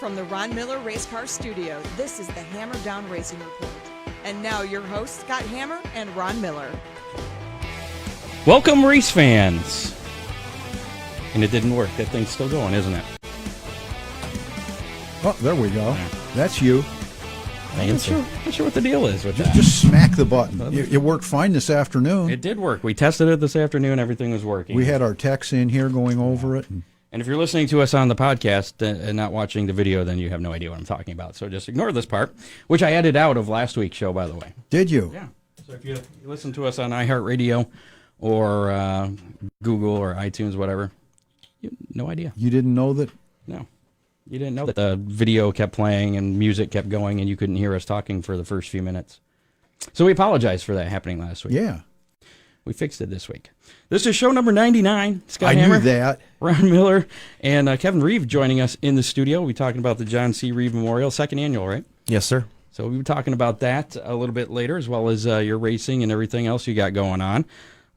from the Ron Miller Race Car Studio, this is the Hammer Down Racing Report. And now your hosts, Scott Hammer and Ron Miller. Welcome, race fans. And it didn't work. That thing's still going, isn't it? Oh, there we go. That's you. I'm not sure what the deal is with that. Just smack the button. It worked fine this afternoon. It did work. We tested it this afternoon. Everything was working. We had our techs in here going over it. And if you're listening to us on the podcast and not watching the video, then you have no idea what I'm talking about. So just ignore this part, which I edited out of last week's show, by the way. Did you? Yeah. So if you listen to us on iHeartRadio or Google or iTunes, whatever, no idea. You didn't know that? No. You didn't know that the video kept playing and music kept going and you couldn't hear us talking for the first few minutes. So we apologize for that happening last week. Yeah. We fixed it this week. This is show number 99. Scott I Hammer, knew that. Ron Miller, and Kevin Reeve joining us in the studio. We're talking about the John C Reeve Memorial, second annual, right? Yes, sir. So we'll be talking about that a little bit later, as well as your racing and everything else you got going on.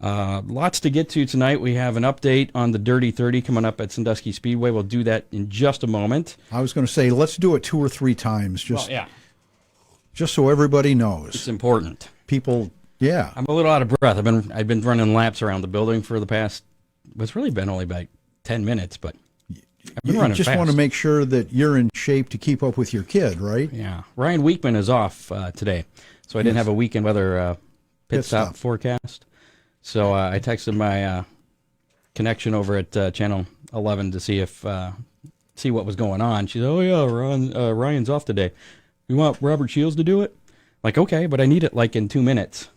Lots to get to tonight. We have an update on the Dirty 30 coming up at Sandusky Speedway. We'll do that in just a moment. I was going to say, let's do it 2 or 3 times, just so everybody knows. It's important. People, yeah. I'm a little out of breath. I've been running laps around the building for the past, it's really been only about 10 minutes, but I've been running just fast. want to make sure that you're in shape to keep up with your kid, right? Yeah. Ryan Weekman is off today, so I didn't have a weekend weather pit stop forecast. So I texted my connection over at Channel 11 to see what was going on. She said, "Oh yeah, Ryan's off today. You want Robert Shields to do it?" I'm like, okay, but I need it like in 2 minutes.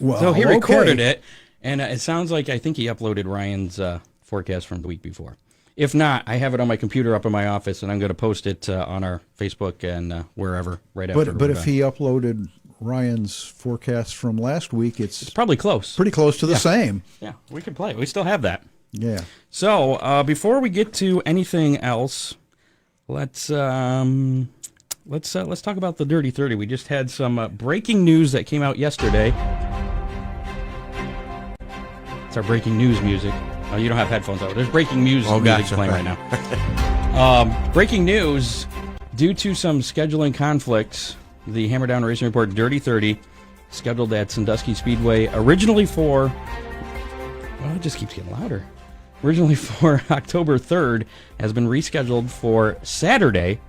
Well, so he recorded it, and it sounds like I think he uploaded Ryan's forecast from the week before. If not, I have it on my computer up in my office, and I'm going to post it on our Facebook and wherever right after. But if he uploaded Ryan's forecast from last week, it's probably close. Pretty close to the same. Yeah, we can play it. We still have that. Yeah. So before we get to anything else, let's talk about the Dirty 30. We just had some breaking news that came out yesterday. It's our breaking news music. Oh, you don't have headphones on. There's breaking music playing right now. Breaking news: due to some scheduling conflicts, the Hammer Down Racing Report Dirty 30, scheduled at Sandusky Speedway, originally for, well, it just keeps getting louder. Originally for October 3rd, has been rescheduled for Saturday,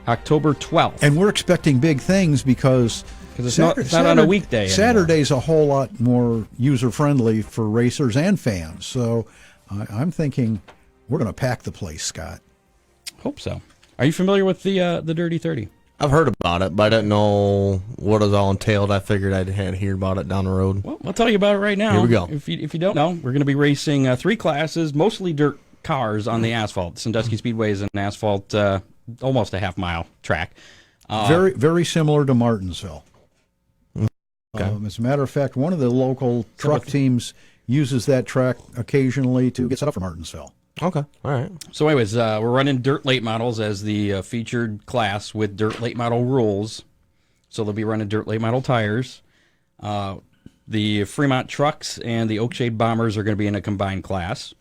October 12th. And we're expecting big things because it's not on a weekday anymore. Saturday's a whole lot more user-friendly for racers and fans. So I'm thinking we're going to pack the place, Scott. Hope so. Are you familiar with the Dirty 30? I've heard about it, but I didn't know what it all entailed. I figured I'd hear about it down the road. Well, I'll tell you about it right now. Here we go. If you don't know, we're going to be racing 3 classes, mostly dirt cars on the asphalt. Sandusky Speedway is an asphalt, almost a half-mile track. Very, very similar to Martinsville. Okay. As a matter of fact, one of the local truck teams uses that track occasionally to get set up for Martinsville. Okay, all right. So anyways, we're running dirt late models as the featured class with dirt late model rules. So they'll be running dirt late model tires. The Fremont trucks and the Oakshade Bombers are going to be in a combined class.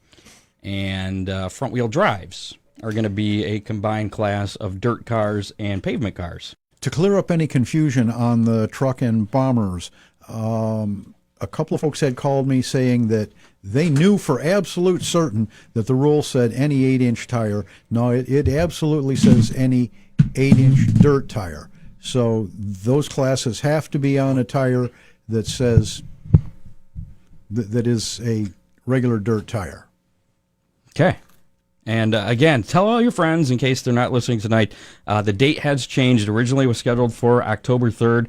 And front wheel drives are going to be a combined class of dirt cars and pavement cars. To clear up any confusion on the truck and bombers, a couple of folks had called me saying that they knew for absolute certain that the rule said any 8-inch tire. No, it absolutely says any 8-inch dirt tire. So those classes have to be on a tire that says that is a regular dirt tire. Okay. And again, tell all your friends in case they're not listening tonight. The date has changed. Originally it was scheduled for October 3rd,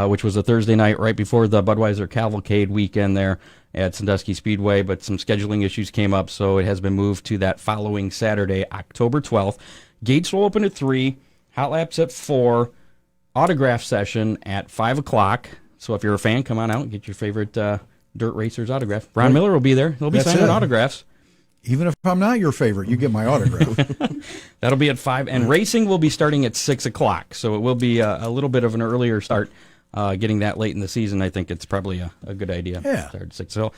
which was a Thursday night right before the Budweiser Cavalcade weekend there at Sandusky Speedway, but some scheduling issues came up, so it has been moved to that following Saturday, October 12th. Gates will open at 3, hot laps at 4, autograph session at 5 o'clock. So if you're a fan, come on out and get your favorite dirt racer's autograph. Ron Miller will be there. He'll be signing autographs. Even if I'm not your favorite, you get my autograph. That'll be at 5, and racing will be starting at 6 o'clock, so it will be a little bit of an earlier start. Getting that late in the season, I think it's probably a good idea. Yeah. Start at 6. So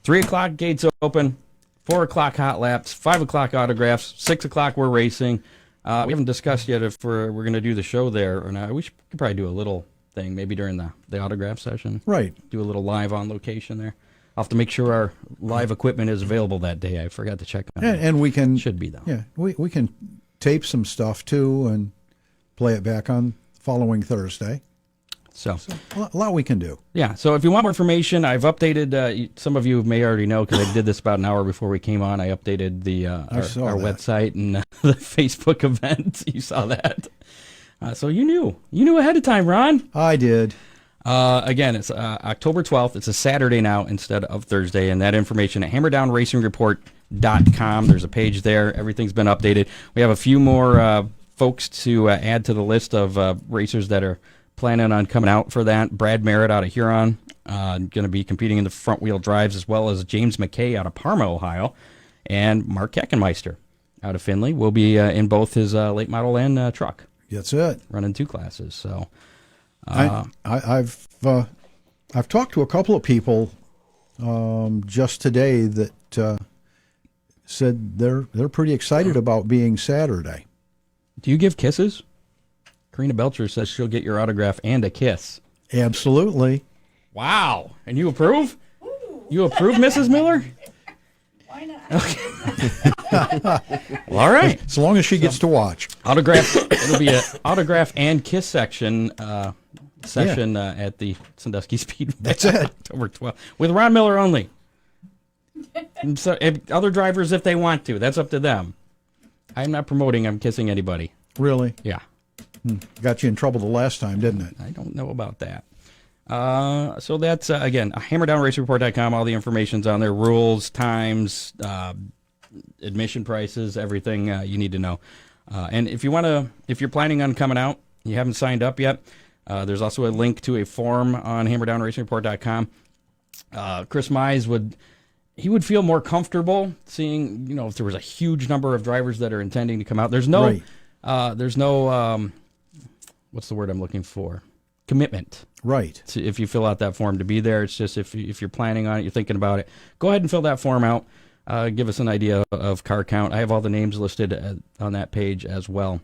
3 o'clock, gates open, 4 o'clock hot laps, 5 o'clock autographs, 6 o'clock we're racing. We haven't discussed yet if we're going to do the show there or not. We could probably do a little thing maybe during the autograph session. Right. Do a little live on location there. I'll have to make sure our live equipment is available that day. I forgot to check on it. And we can Should be, though. Yeah, we can tape some stuff too and play it back on following Thursday. So A lot we can do. yeah. So if you want more information, I've updated. Some of you may already know because I did this about an hour before we came on. I updated the our saw that. website and the Facebook event. You saw that. So you knew ahead of time, Ron. I did. Again, it's October 12th. It's a Saturday now instead of Thursday, and that information at hammerdownracingreport.com. There's a page there. Everything's been updated. We have a few more folks to add to the list of racers that are planning on coming out for that. Brad Merritt out of Huron, going to be competing in the front-wheel drives, as well as James McKay out of Parma, Ohio, and Mark Keckenmeister out of Findlay will be in both his late model and truck, That's it. running 2 classes. So. I've talked to a couple of people just today that said they're pretty excited about being Saturday. Do you give kisses? Karina Belcher says she'll get your autograph and a kiss. Absolutely. Wow. And you approve? You approve, Mrs. Miller? Why not? Well, all right. As long as she gets to watch. Autograph. It'll be an autograph and kiss session at the Sandusky Speedway. That's it. October 12th. With Ron Miller only. And so, other drivers, if they want to. That's up to them. I'm not promoting I'm kissing anybody. Really? Yeah. Got you in trouble the last time, didn't it? I don't know about that. So that's, again, hammerdownracerreport.com. All the information's on there. Rules, times, admission prices, everything you need to know. And if you're planning on coming out, you haven't signed up yet, there's also a link to a form on hammerdownracerreport.com. Chris Mize would feel more comfortable seeing, if there was a huge number of drivers that are intending to come out. There's no, what's the word I'm looking for? Commitment. Right. If you fill out that form to be there. It's just if you're planning on it, you're thinking about it, go ahead and fill that form out. Give us an idea of car count. I have all the names listed on that page as well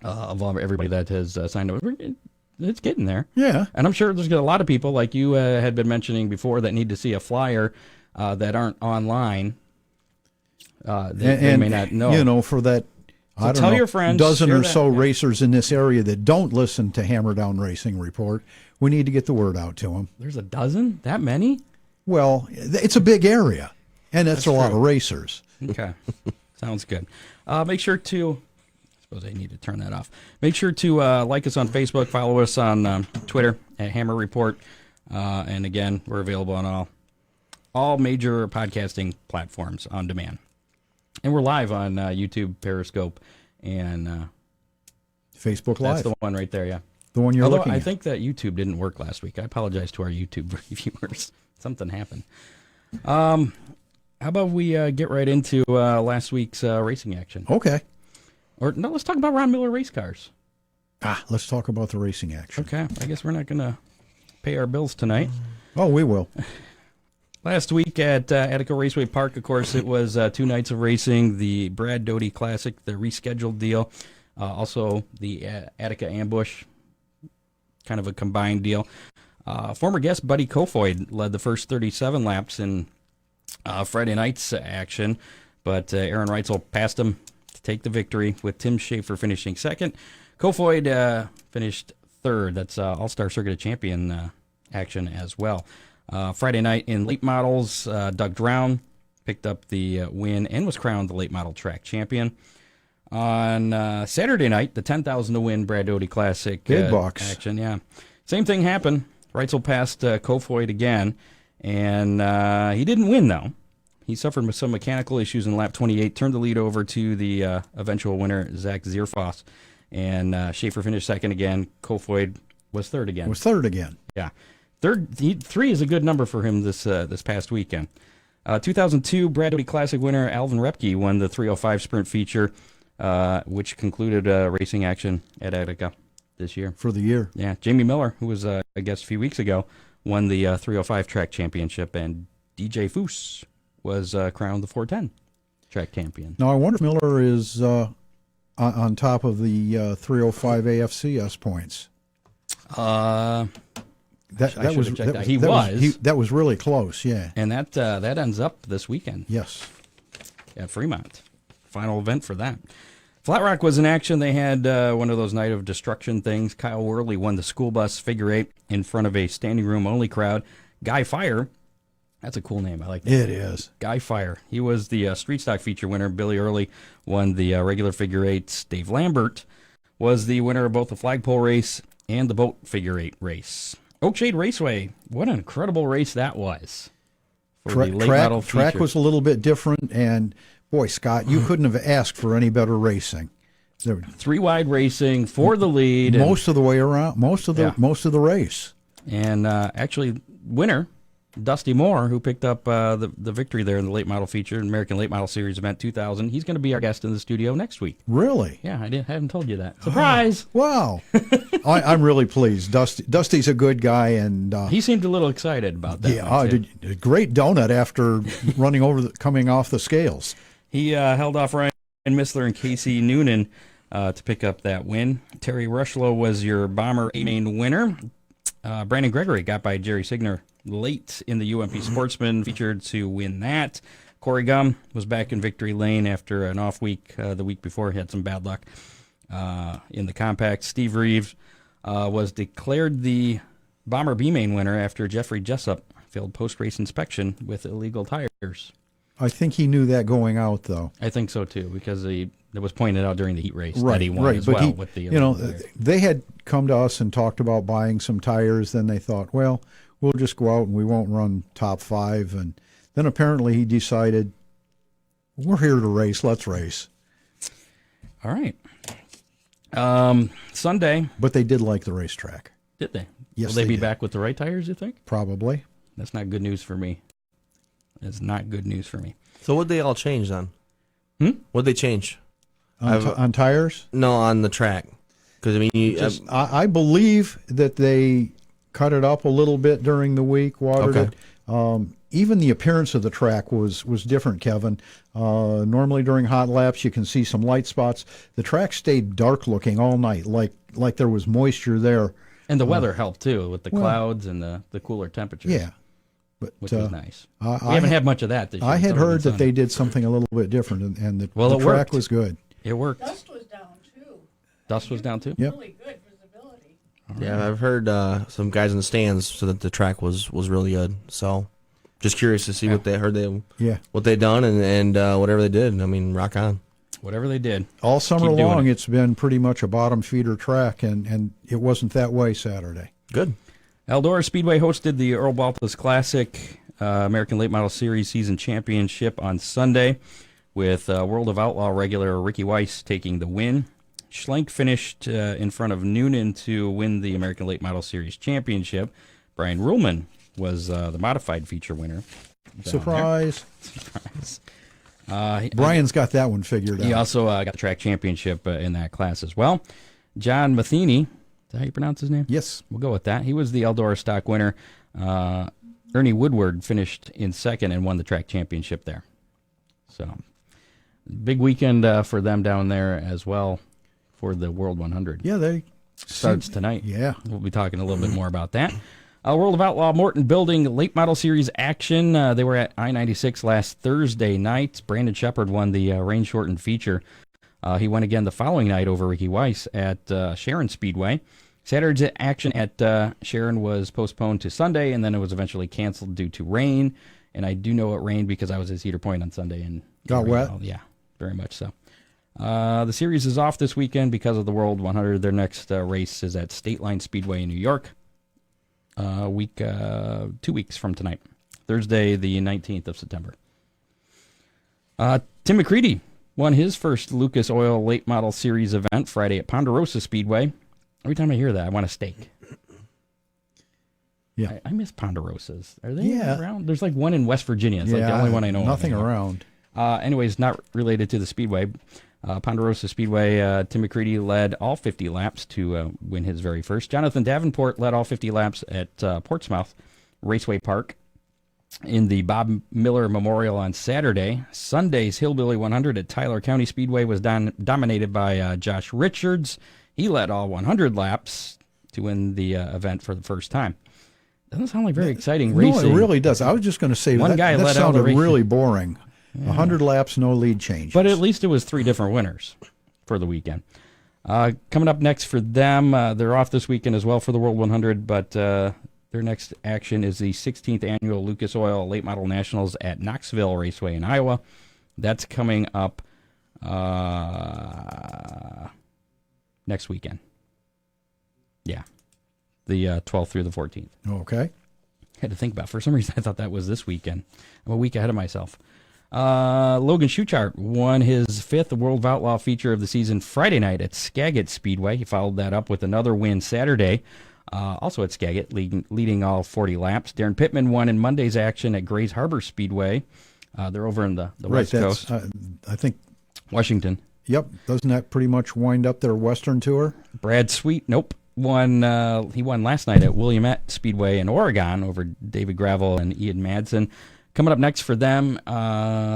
of everybody that has signed up. It's getting there. Yeah. And I'm sure there's a lot of people, like you had been mentioning before, that need to see a flyer that aren't online. They may not know. For that, So tell your friends, dozen share or that, so yeah. racers in this area that don't listen to Hammer Down Racing Report, we need to get the word out to them. There's a dozen? That many? Well, it's a big area, and that's a lot of racers. Okay. Sounds good. Make sure to, I suppose I need to turn that off. Make sure to like us on Facebook, follow us on Twitter at Hammer Report. And again, we're available on all major podcasting platforms on demand. And we're live on YouTube, Periscope, and Facebook Live. that's the one right there, yeah. The one you're Although looking I at. think that YouTube didn't work last week. I apologize to our YouTube viewers. Something happened. How about we get right into last week's racing action? Okay. Or no, let's talk about Ron Miller race cars. Let's talk about the racing action. Okay, I guess we're not going to pay our bills tonight. Oh, we will. Last week at Attica Raceway Park, of course, it was 2 nights of racing, the Brad Doty Classic, the rescheduled deal, also the Attica Ambush, kind of a combined deal. Former guest Buddy Kofoid led the first 37 laps in Friday night's action, but Aaron Reitzel passed him to take the victory, with Tim Schaefer finishing second. Kofoid finished third. That's All-Star Circuit Champion action as well. Friday night in late models, Doug Drown picked up the win and was crowned the late model track champion. On Saturday night, the 10,000 to win Brad Doty Classic Big bucks. action. Yeah, same thing happened. Reitzel passed Kofoid again, and he didn't win though. He suffered with some mechanical issues in lap 28, turned the lead over to the eventual winner, Zach Zierfoss, and Schaefer finished second again. Kofoid was third again. Yeah. Three is a good number for him this past weekend. 2002 Brad Doty Classic winner Alvin Repke won the 305 sprint feature, which concluded racing action at Attica this year. For the year. Yeah, Jamie Miller, who was a guest a few weeks ago, won the 305 track championship, and DJ Foose was crowned the 410 track champion. Now, I wonder if Miller is on top of the 305 AFCS points. That was really close, yeah. And that ends up this weekend. Yes. At Fremont. Final event for that. Flat Rock was in action. They had one of those night of destruction things. Kyle Worley won the school bus figure eight in front of a standing room only crowd. Guy Fire, that's a cool name. I like that. It is. Guy Fire. He was the street stock feature winner. Billy Early won the regular figure eights. Dave Lambert was the winner of both the flagpole race and the boat figure eight race. Oakshade Raceway, what an incredible race that was. For the late model track feature. was a little bit different, and boy, Scott, you couldn't have asked for any better racing. Three wide racing for the lead. Most of the way around, most of the race. And actually, winner, Dusty Moore, who picked up the victory there in the late model feature, American Late Model Series Event 2000. He's going to be our guest in the studio next week. Really? Yeah, I haven't told you that. Surprise! Wow. I'm really pleased. Dusty's a good guy, and he seemed a little excited about that. Yeah, a great donut after coming off the scales. He held off Ryan Missler and Casey Noonan to pick up that win. Terry Rushlow was your Bomber A-Main winner. Brandon Gregory got by Jerry Signer late in the UMP Sportsman, featured to win that. Corey Gum was back in victory lane after an off week. The week before, he had some bad luck in the compact. Steve Reeve was declared the Bomber B-Main winner after Jeffrey Jessup failed post-race inspection with illegal tires. I think he knew that going out, though. I think so, too, because it was pointed out during the heat race that he won as well. With the they had come to us and talked about buying some tires. Then they thought, well, we'll just go out and we won't run top five. And then apparently he decided, we're here to race. Let's race. All right. Sunday. But they did like the racetrack. Did they? Yes, Will they be back with the right tires, you think? Probably. That's not good news for me. That's not good news for me. So what'd they all change then? What'd they change? On tires? No, on the track. Because, I mean, I believe that they cut it up a little bit during the week, watered it. Even the appearance of the track was different, Kevin. Normally during hot laps, you can see some light spots. The track stayed dark looking all night, like there was moisture there. And the weather helped, too, with the clouds and the cooler temperatures. Yeah. Which was nice. We haven't had much of that this year. I had heard that they did something a little bit different, and the track was good. It worked. Dust was down, too. Dust was down, too? Yep. Really good visibility. Yeah, I've heard some guys in the stands so that the track was really good. So just curious to see what they heard what they done and whatever they did. I mean, rock on. Whatever they did. All summer long, it's been pretty much a bottom feeder track, and it wasn't that way Saturday. Good. Eldora Speedway hosted the Earl Baltus Classic American Late Model Series Season Championship on Sunday, with World of Outlaw regular Ricky Weiss taking the win. Schlenk finished in front of Noonan to win the American Late Model Series Championship. Brian Ruhlman was the modified feature winner. Surprise. Brian's got that one figured out. He also got the track championship in that class as well. John Matheny, is that how you pronounce his name? Yes. We'll go with that. He was the Eldora stock winner. Ernie Woodward finished in second and won the track championship there. So, big weekend for them down there as well for the World 100. Yeah, they starts tonight. Yeah. We'll be talking a little bit more about that. World of Outlaw Morton Building Late Model Series action. They were at I-96 last Thursday night. Brandon Shepard won the rain-shortened feature. He won again the following night over Ricky Weiss at Sharon Speedway. Saturday's action at Sharon was postponed to Sunday, and then it was eventually canceled due to rain. And I do know it rained because I was at Cedar Point on Sunday. And got wet? Yeah, very much so. The series is off this weekend because of the World 100. Their next race is at State Line Speedway in New York. 2 weeks from tonight, Thursday, the 19th of September. Tim McCready won his first Lucas Oil Late Model Series event Friday at Ponderosa Speedway. Every time I hear that, I want a steak. Yeah, I miss Ponderosas. Are they around? There's like one in West Virginia. It's like the only one I know. Nothing around. Anyways, not related to the Speedway. Ponderosa Speedway, Tim McCready led all 50 laps to win his very first. Jonathan Davenport led all 50 laps at Portsmouth Raceway Park. in the Bob Miller Memorial on Saturday. Sunday's Hillbilly 100 at Tyler County Speedway was dominated by Josh Richards. He led all 100 laps to win the event for the first time. Doesn't sound like very exciting racing. No, it really does. I was just going to say that sounded really boring. 100 laps, no lead changes. But at least it was 3 different winners for the weekend. Coming up next for them, they're off this weekend as well for the World 100, but their next action is the 16th Annual Lucas Oil Late Model Nationals at Knoxville Raceway in Iowa. That's coming up next weekend. Yeah, the 12th through the 14th. Okay. Had to think about it. For some reason, I thought that was this weekend. I'm a week ahead of myself. Logan Schuchart won his 5th World of Outlaw feature of the season Friday night at Skagit Speedway. He followed that up with another win Saturday, also at Skagit, leading all 40 laps. Darren Pittman won in Monday's action at Grays Harbor Speedway. They're over in the West Coast. I think Washington. Yep. Doesn't that pretty much wind up their Western tour? Brad Sweet, nope. He won last night at Williamette Speedway in Oregon over David Gravel and Ian Madsen. Coming up next for them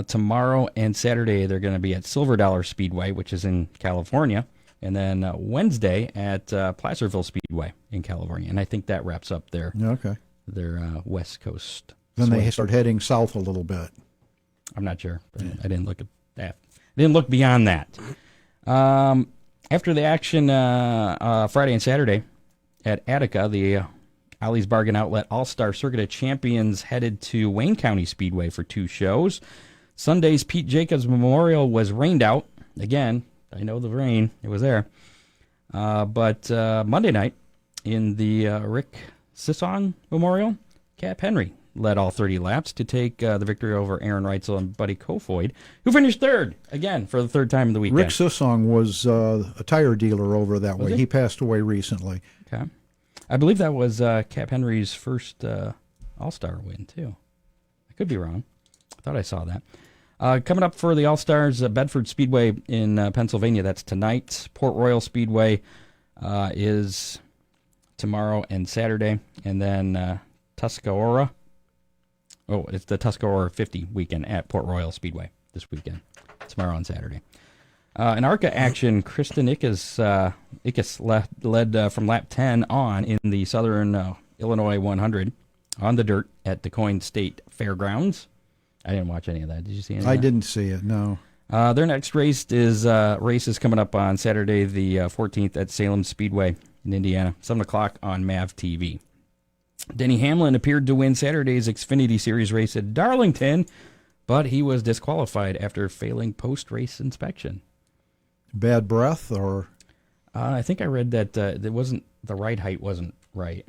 tomorrow and Saturday, they're going to be at Silver Dollar Speedway, which is in California, and then Wednesday at Placerville Speedway in California. And I think that wraps up their West Coast. Then they start heading south a little bit. I'm not sure. But I didn't look at that. I didn't look beyond that. After the action Friday and Saturday at Attica, the Ollie's Bargain Outlet All-Star Circuit of Champions headed to Wayne County Speedway for 2 shows. Sunday's Pete Jacobs Memorial was rained out. Again, I know the rain. It was there. But Monday night in the Rick Sisson Memorial, Cap Henry led all 30 laps to take the victory over Aaron Reitzel and Buddy Kofoid, who finished 3rd, again, for the 3rd time in the weekend. Rick Sisson was a tire dealer over that way. He passed away recently. Okay. I believe that was Cap Henry's first All-Star win, too. I could be wrong. I thought I saw that. Coming up for the All-Stars, Bedford Speedway in Pennsylvania, that's tonight. Port Royal Speedway is tomorrow and Saturday. And then Tuscarora. Oh, it's the Tuscarora 50 weekend at Port Royal Speedway this weekend, tomorrow and Saturday. In ARCA action, Kristen Ickes led from lap 10 on in the Southern Illinois 100 on the dirt at DuQuoin State Fairgrounds. I didn't watch any of that. Did you see any of that? I didn't see it, no. Their next race is coming up on Saturday the 14th at Salem Speedway in Indiana, 7 o'clock on MAV TV. Denny Hamlin appeared to win Saturday's Xfinity Series race at Darlington, but he was disqualified after failing post-race inspection. Bad breath, or? I think I read that it wasn't, the ride height wasn't right.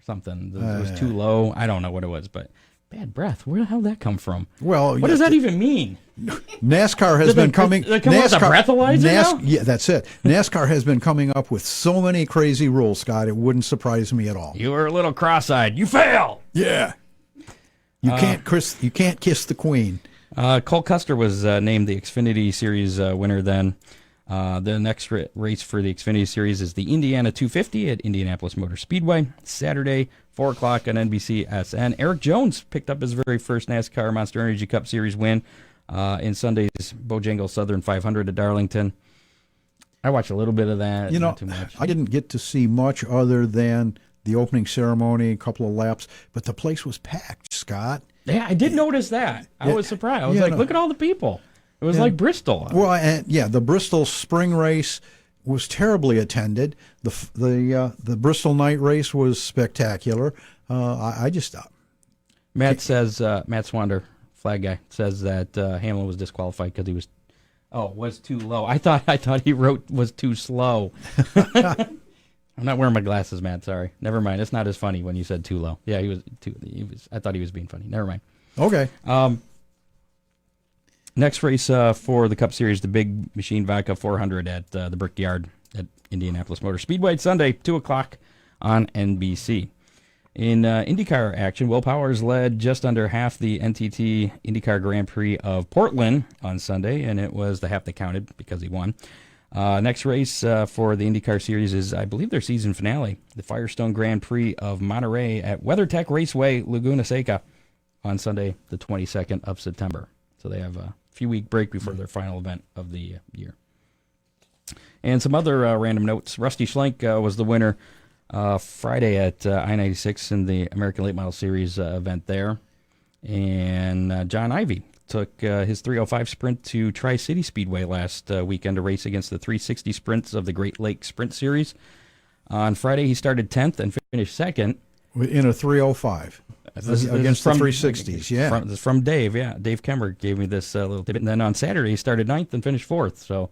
Something. It was too low. I don't know what it was, but bad breath. Where the hell did that come from? Well, what does that even mean? NASCAR has been coming. They come with a breathalyzer now? Yeah, that's it. NASCAR has been coming up with so many crazy rules, Scott. It wouldn't surprise me at all. You were a little cross-eyed. You fail. Yeah. You can't kiss the queen. Cole Custer was named the Xfinity Series winner then. The next race for the Xfinity Series is the Indiana 250 at Indianapolis Motor Speedway, Saturday, 4 o'clock on NBC-SN. Eric Jones picked up his very first NASCAR Monster Energy Cup Series win in Sunday's Bojangles Southern 500 at Darlington. I watched a little bit of that. Not too much. I didn't get to see much other than the opening ceremony, a couple of laps, but the place was packed, Scott. Yeah, I did notice that. I was surprised. I was look at all the people. It was like Bristol. Well, the Bristol spring race was terribly attended. The Bristol night race was spectacular. I just Matt says Matt Swander, flag guy, says that Hamlin was disqualified because he was too low. I thought he wrote was too slow. I'm not wearing my glasses, Matt. Sorry. Never mind. It's not as funny when you said too low. Yeah, he was. I thought he was being funny. Never mind. Okay. Next race for the Cup Series, the Big Machine Vodka 400 at the Brickyard at Indianapolis Motor Speedway, Sunday, 2 o'clock on NBC. In IndyCar action, Will Powers led just under half the NTT IndyCar Grand Prix of Portland on Sunday, and it was the half that counted because he won. Next race for the IndyCar Series is, I believe, their season finale, the Firestone Grand Prix of Monterey at WeatherTech Raceway, Laguna Seca, on Sunday, the 22nd of September. So they have a few-week break before their final event of the year. And some other random notes. Rusty Schlenk was the winner Friday at I-96 in the American Late Model Series event there. And John Ivey took his 305 sprint to Tri-City Speedway last weekend to race against the 360 sprints of the Great Lakes Sprint Series. On Friday, he started 10th and finished second. In a 305 against the 360s, yeah. This is from Dave, yeah. Dave Kemmer gave me this little tidbit. And then on Saturday, he started 9th and finished 4th. So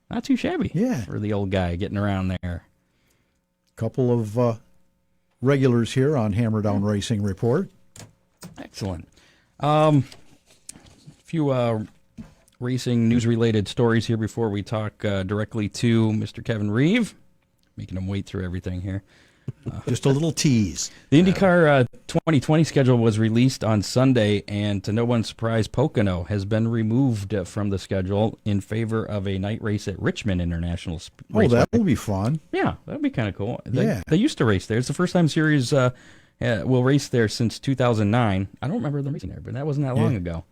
not too shabby for the old guy getting around there. Couple of regulars here on Hammer Down Racing Report. Excellent. Few racing news-related stories here before we talk directly to Mr. Kevin Reeve. Making him wait through everything here. Just a little tease. The IndyCar 2020 schedule was released on Sunday, and to no one's surprise, Pocono has been removed from the schedule in favor of a night race at Richmond International Raceway. That'll be fun. Yeah, that'd be kind of cool. They used to race there. It's the first time series will race there since 2009. I don't remember them racing there, but that wasn't that long ago.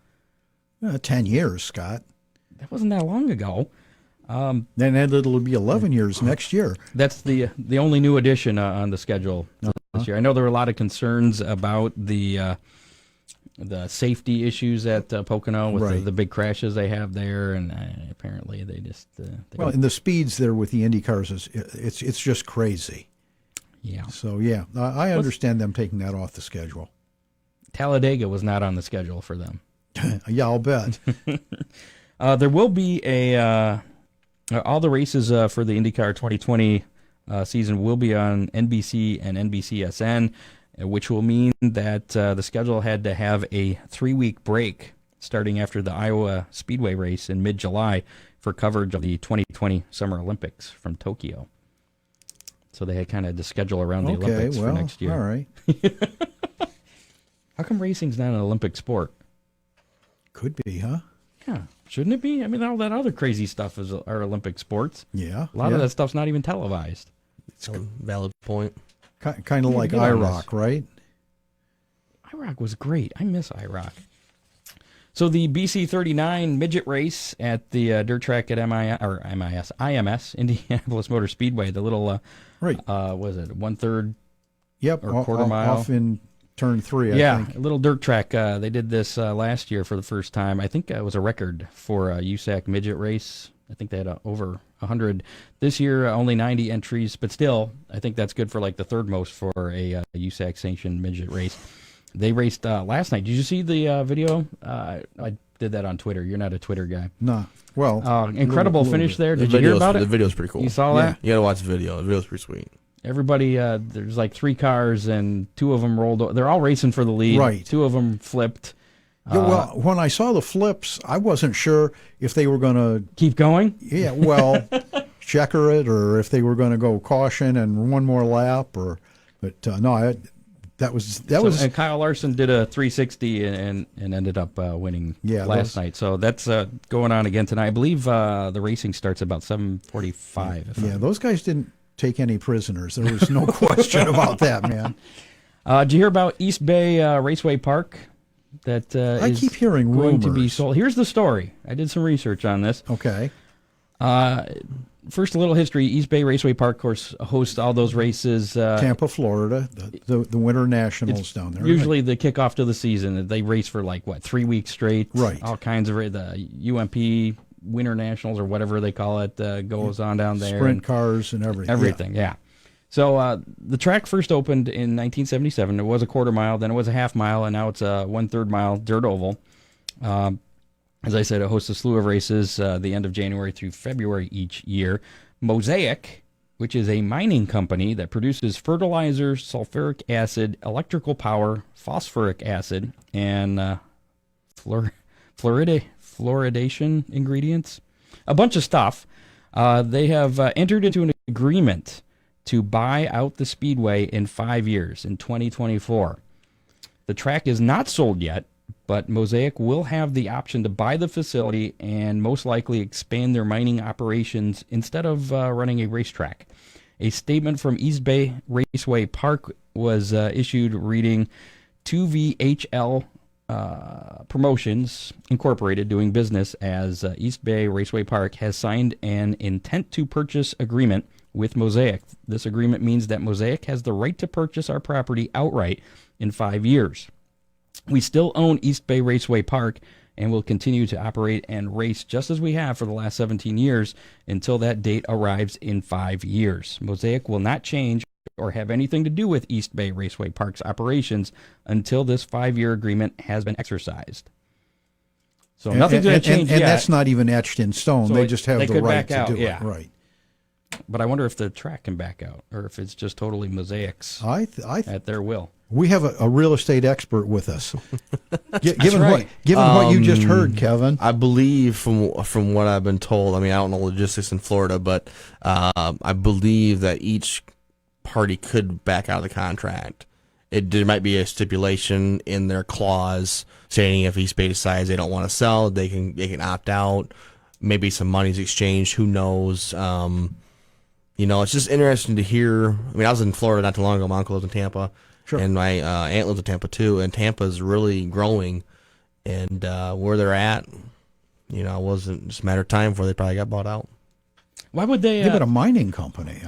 10 years, Scott. That wasn't that long ago. Then it'll be 11 years next year. That's the only new addition on the schedule this year. I know there were a lot of concerns about the safety issues at Pocono with the big crashes they have there, and apparently they just and the speeds there with the Indy cars it's just crazy. Yeah. So I understand them taking that off the schedule. Talladega was not on the schedule for them. Yeah, I'll bet. There will be all the races for the IndyCar 2020 season will be on NBC and NBCSN, which will mean that the schedule had to have a 3-week break starting after the Iowa Speedway race in mid-July for coverage of the 2020 Summer Olympics from Tokyo. So they had kind of to schedule around the Olympics for next year. All right. How come racing's not an Olympic sport? Could be, huh? Yeah. Shouldn't it be? I mean, all that other crazy stuff are Olympic sports. Yeah. A lot of that stuff's not even televised. It's a valid point. Kind of like IROC, right? IROC was great. I miss IROC. So the BC 39 midget race at the dirt track at IMS, Indianapolis Motor Speedway, the little, was it 1/3 or quarter mile? Off in turn 3, I think. A little dirt track. They did this last year for the first time. I think it was a record for a USAC midget race. I think they had over 100. This year, only 90 entries, but still, I think that's good for like the third most for a USAC sanctioned midget race. They raced last night. Did you see the video? I did that on Twitter. You're not a Twitter guy. No. Well, incredible finish there. Did you hear about it? The video's pretty cool. You saw that? You gotta watch the video. The video's pretty sweet. Everybody, there's like 3 cars, and 2 of them rolled over. They're all racing for the lead. Right. 2 of them flipped. Well, when I saw the flips, I wasn't sure if they were going to keep going. Yeah, well, checker it, or if they were going to go caution and one more lap, but no, that was. And Kyle Larson did a 360 and ended up winning last night. So that's going on again tonight. I believe the racing starts about 7:45. Yeah, those guys didn't take any prisoners. There was no question about that, man. Did you hear about East Bay Raceway Park? That I keep hearing going rumors. To be sold. Here's the story. I did some research on this. Okay. First, a little history. East Bay Raceway Park, of course, hosts all those races. Tampa, Florida, the Winter Nationals down there. Usually the kickoff to the season. They race for 3 weeks straight. Right. All kinds of the UMP Winter Nationals or whatever they call it goes on down there. Sprint cars and everything. Everything, yeah. So the track first opened in 1977. It was a quarter mile, then it was a half mile, and now it's a 1/3 mile dirt oval. As I said, it hosts a slew of races the end of January through February each year. Mosaic, which is a mining company that produces fertilizer, sulfuric acid, electrical power, phosphoric acid, and fluoridation ingredients, a bunch of stuff. They have entered into an agreement to buy out the speedway in 5 years, in 2024. The track is not sold yet, but Mosaic will have the option to buy the facility and most likely expand their mining operations instead of running a racetrack. A statement from East Bay Raceway Park was issued reading 2VHL Promotions Incorporated, doing business as East Bay Raceway Park, has signed an intent to purchase agreement with Mosaic. This agreement means that Mosaic has the right to purchase our property outright in 5 years. We still own East Bay Raceway Park and will continue to operate and race just as we have for the last 17 years until that date arrives in 5 years. Mosaic will not change or have anything to do with East Bay Raceway Park's operations until this 5-year agreement has been exercised. So nothing's going to change and yet. that's not even etched in stone. So they just have the right to do yeah. it. Right. But I wonder if the track can back out, or if it's just totally Mosaic's at their will. We have a real estate expert with us. Given right. what you just heard, Kevin, I believe from what I've been told, I mean, I don't know logistics in Florida, but I believe that each party could back out of the contract. There might be a stipulation in their clause saying if East Bay decides they don't want to sell, they can opt out. Maybe some money's exchanged. Who knows? It's just interesting to hear. I mean, I was in Florida not too long ago. My uncle lives in Tampa. Sure. And my aunt lives in Tampa too, and Tampa's really growing. And where they're at, it wasn't just a matter of time before they probably got bought out. Why would they? Give it a mining company.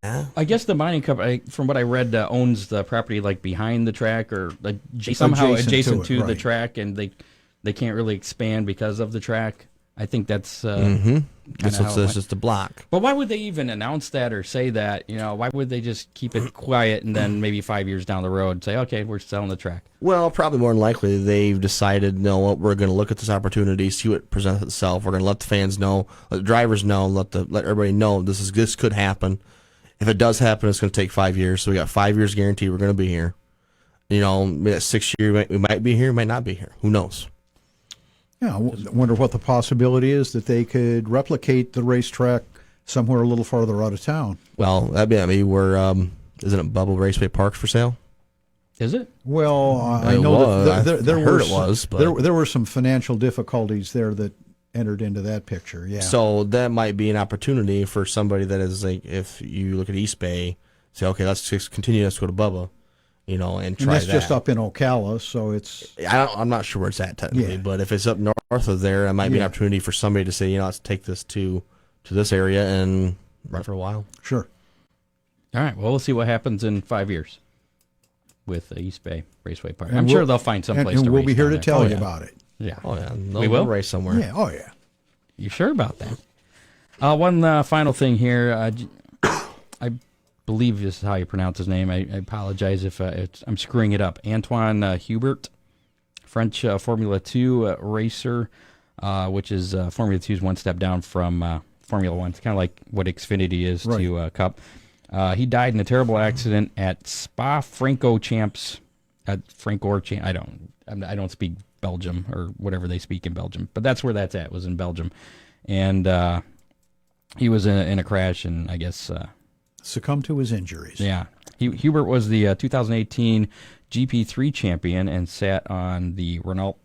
I guess the mining company, from what I read, owns the property like behind the track or like somehow adjacent to the track, and they can't really expand because of the track. I think that's It's just a block. But why would they even announce that or say that? Why would they just keep it quiet and then maybe 5 years down the road say, okay, we're selling the track? Well, probably more than likely they've decided, what, we're going to look at this opportunity, see what presents itself. We're going to let the fans know, let the drivers know, let everybody know this could happen. If it does happen, it's going to take 5 years. So we got 5 years guarantee we're going to be here. Maybe that 6 year we might be here, might not be here. Who knows? Yeah, I wonder what the possibility is that they could replicate the racetrack somewhere a little farther out of town. Well, we're isn't it Bubble Raceway Parks for sale? Is it? Well, I know that there were some financial difficulties there that entered into that picture. Yeah. So that might be an opportunity for somebody that is like, if you look at East Bay, say, okay, let's just continue. Let's go to Bubba. And try and that's that. just up in Ocala, so it's... I'm not sure where it's at technically, but if it's up north of there, it might be an opportunity for somebody to say, let's take this to this area and run for a while. Sure. All right, well, we'll see what happens in 5 years with East Bay Raceway Park. And I'm sure they'll find some place to race. And we'll be here to there. tell you about it. Yeah. Oh, yeah. We will race somewhere. Yeah, oh, yeah. You sure about that? One final thing here. I believe this is how you pronounce his name. I apologize if I'm screwing it up. Antoine Hubert, French Formula 2 racer, which is Formula 2's one step down from Formula 1. It's kind of like what Xfinity is to Cup. He died in a terrible accident at Spa-Francorchamps. I don't speak Belgium or whatever they speak in Belgium, but that's where that's at. Was in Belgium, and he was in a crash, and I guess. Succumbed to his injuries. Yeah. Hubert was the 2018 GP3 champion and sat on the Renault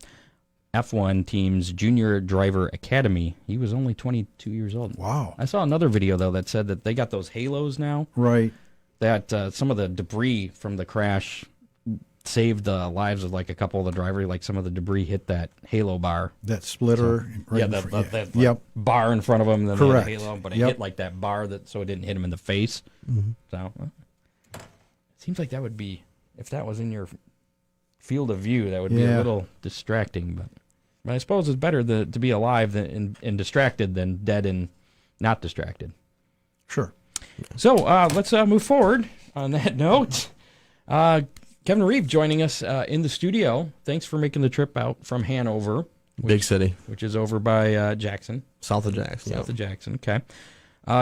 F1 team's Junior Driver Academy. He was only 22 years old. Wow. I saw another video, though, that said that they got those halos now. Right. That some of the debris from the crash saved the lives of like a couple of the drivers. Like some of the debris hit that halo bar. That splitter. That bar in front of him. Then correct. They had a halo, but it hit like that bar so it didn't hit him in the face. Mm-hmm. So it seems like that would be, if that was in your field of view, that would be a little distracting. But I suppose it's better to be alive and distracted than dead and not distracted. Sure. So let's move forward on that note. Kevin Reeve joining us in the studio. Thanks for making the trip out from Hanover. Big city. Which is over by Jackson. South of Jackson. South of Jackson, okay.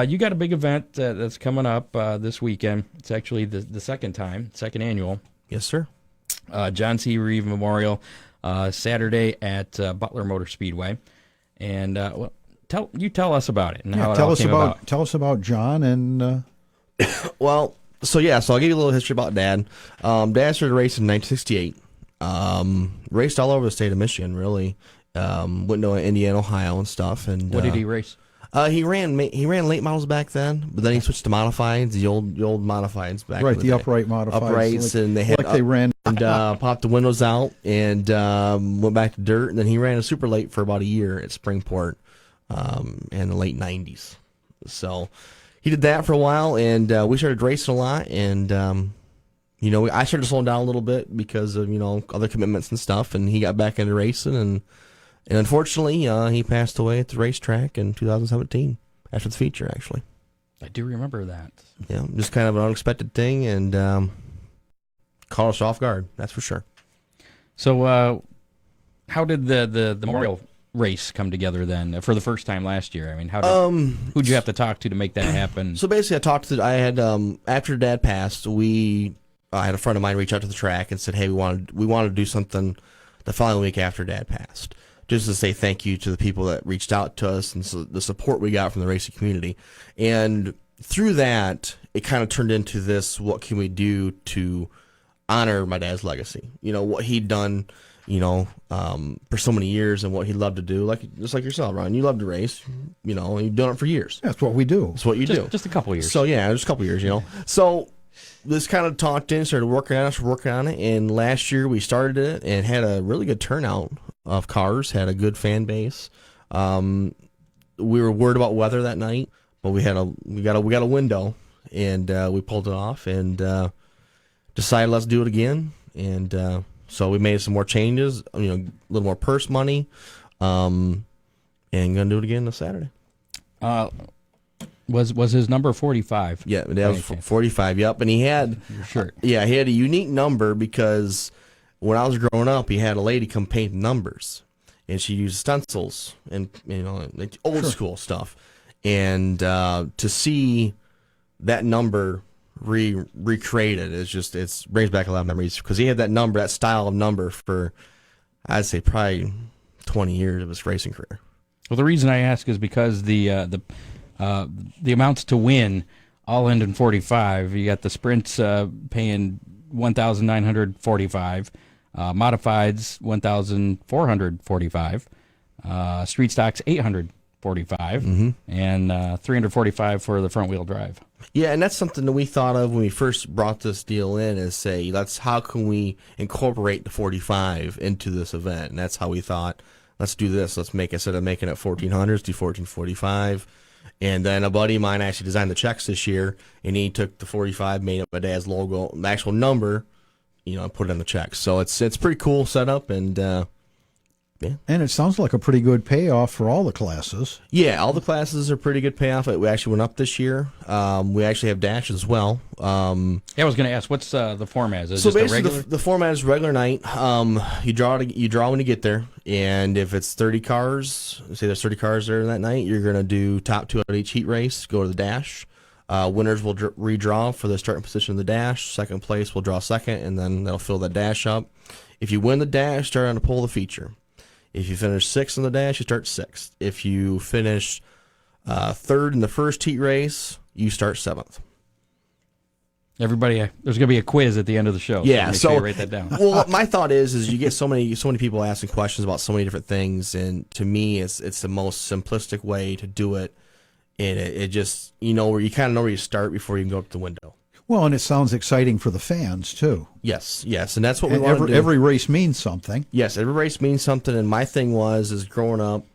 You got a big event that's coming up this weekend. It's actually the second annual. Yes, sir. John C Reeve Memorial, Saturday at Butler Motor Speedway. And tell us about it and how it all came about. Tell us about John and... Well... So I'll give you a little history about Dad. Dad started racing in 1968, Raced all over the state of Michigan, really. Went to Indiana, Ohio, and stuff. And What did he race? He ran late models back then, but then he switched to modifieds, the old modifieds back. Right, in the day. upright modifieds. Uprights, and they had they ran. and popped the windows out and went back to dirt. And then he ran a super late for about a year at Springport in the late '90s. So he did that for a while, and we started racing a lot. And I started slowing down a little bit because of other commitments and stuff. And he got back into racing, and unfortunately, he passed away at the racetrack in 2017 after the feature. Actually, I do remember that. yeah, just kind of an unexpected thing, and caught us off guard. That's for sure. So, how did the memorial race come together then for the first time last year? I mean, who'd you have to talk to make that happen? So basically, I had after Dad passed, I had a friend of mine reach out to the track and said, "Hey, we wanted to do something the following week after Dad passed, just to say thank you to the people that reached out to us and so the support we got from the racing community." And through that, it kind of turned into this: what can we do to honor my dad's legacy? What he'd done, for so many years, and what he loved to do. Just like yourself, Ron, you love to race. You've done it for years. That's what we do. That's what you do. Just a couple of years. So yeah, just a couple years. So this kind of talked in, started working on it, and last year we started it and had a really good turnout of cars, had a good fan base. We were worried about weather that night, but we got a window, and we pulled it off and decided let's do it again. And so we made some more changes, a little more purse money, and gonna do it again this Saturday. Was his number 45? Yeah, that was 45. Yep, and he had Your shirt. Yeah, he had a unique number because when I was growing up, he had a lady come paint numbers, and she used stencils and like old school stuff. And to see that number recreated it brings back a lot of memories because he had that number, that style of number for I'd say probably 20 years of his racing career. Well, the reason I ask is because the amounts to win all end in 45. You got the sprints paying 1,945, modifieds 1,445, street stocks 845, and 345 for the front wheel drive. Yeah, and that's something that we thought of when we first brought this deal in, is say, how can we incorporate the 45 into this event? And that's how we thought, let's do this. Instead of making it 1,400s, do 1,445. And then a buddy of mine actually designed the checks this year, and he took the 45, made up my dad's logo, the actual number, and put it on the checks. So it's pretty cool setup, and yeah. And it sounds like a pretty good payoff for all the classes. Yeah, all the classes are pretty good payoff. We actually went up this year. We actually have dash as well. Yeah, I was going to ask, what's the format? Is it So just a basically, regular? the format is regular night. You draw when you get there, and if it's 30 cars, say there's 30 cars there that night, you're going to do top two at each heat race, go to the dash. Winners will redraw for the starting position of the dash. Second place will draw second, and then that'll fill that dash up. If you win the dash, start on the pole of the feature. If you finish sixth in the dash, you start sixth. If you finish third in the first heat race, you start seventh. Everybody, there's going to be a quiz at the end of the show. Yeah, make so sure you write that down. Well, my thought is you get so many people asking questions about so many different things, and to me, it's the most simplistic way to do it. And it just where you kind of know where you start before you can go up the window. Well, and it sounds exciting for the fans too. Yes, and that's what we And want to do. every race means something. Yes, every race means something. And my thing is growing up,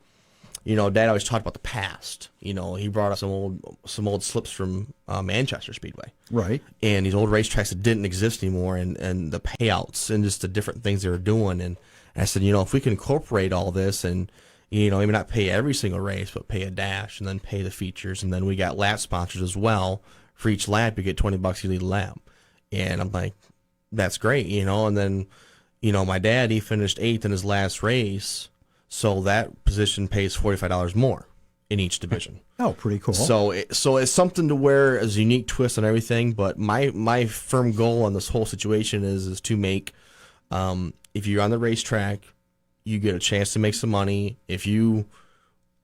Dad always talked about the past. He brought up some old slips from Manchester Speedway, Right. and these old racetracks that didn't exist anymore, and the payouts and just the different things they were doing. And I said, if we can incorporate all this and maybe not pay every single race, but pay a dash and then pay the features, and then we got lap sponsors as well. For each lap, you get $20 you lead a lap. And I'm like, that's great, And then, my dad, he finished 8th in his last race, so that position pays $45 more in each division. Oh, pretty cool. So it's something to where as a unique twist on everything. But my firm goal on this whole situation is to make, if you're on the racetrack, you get a chance to make some money. If you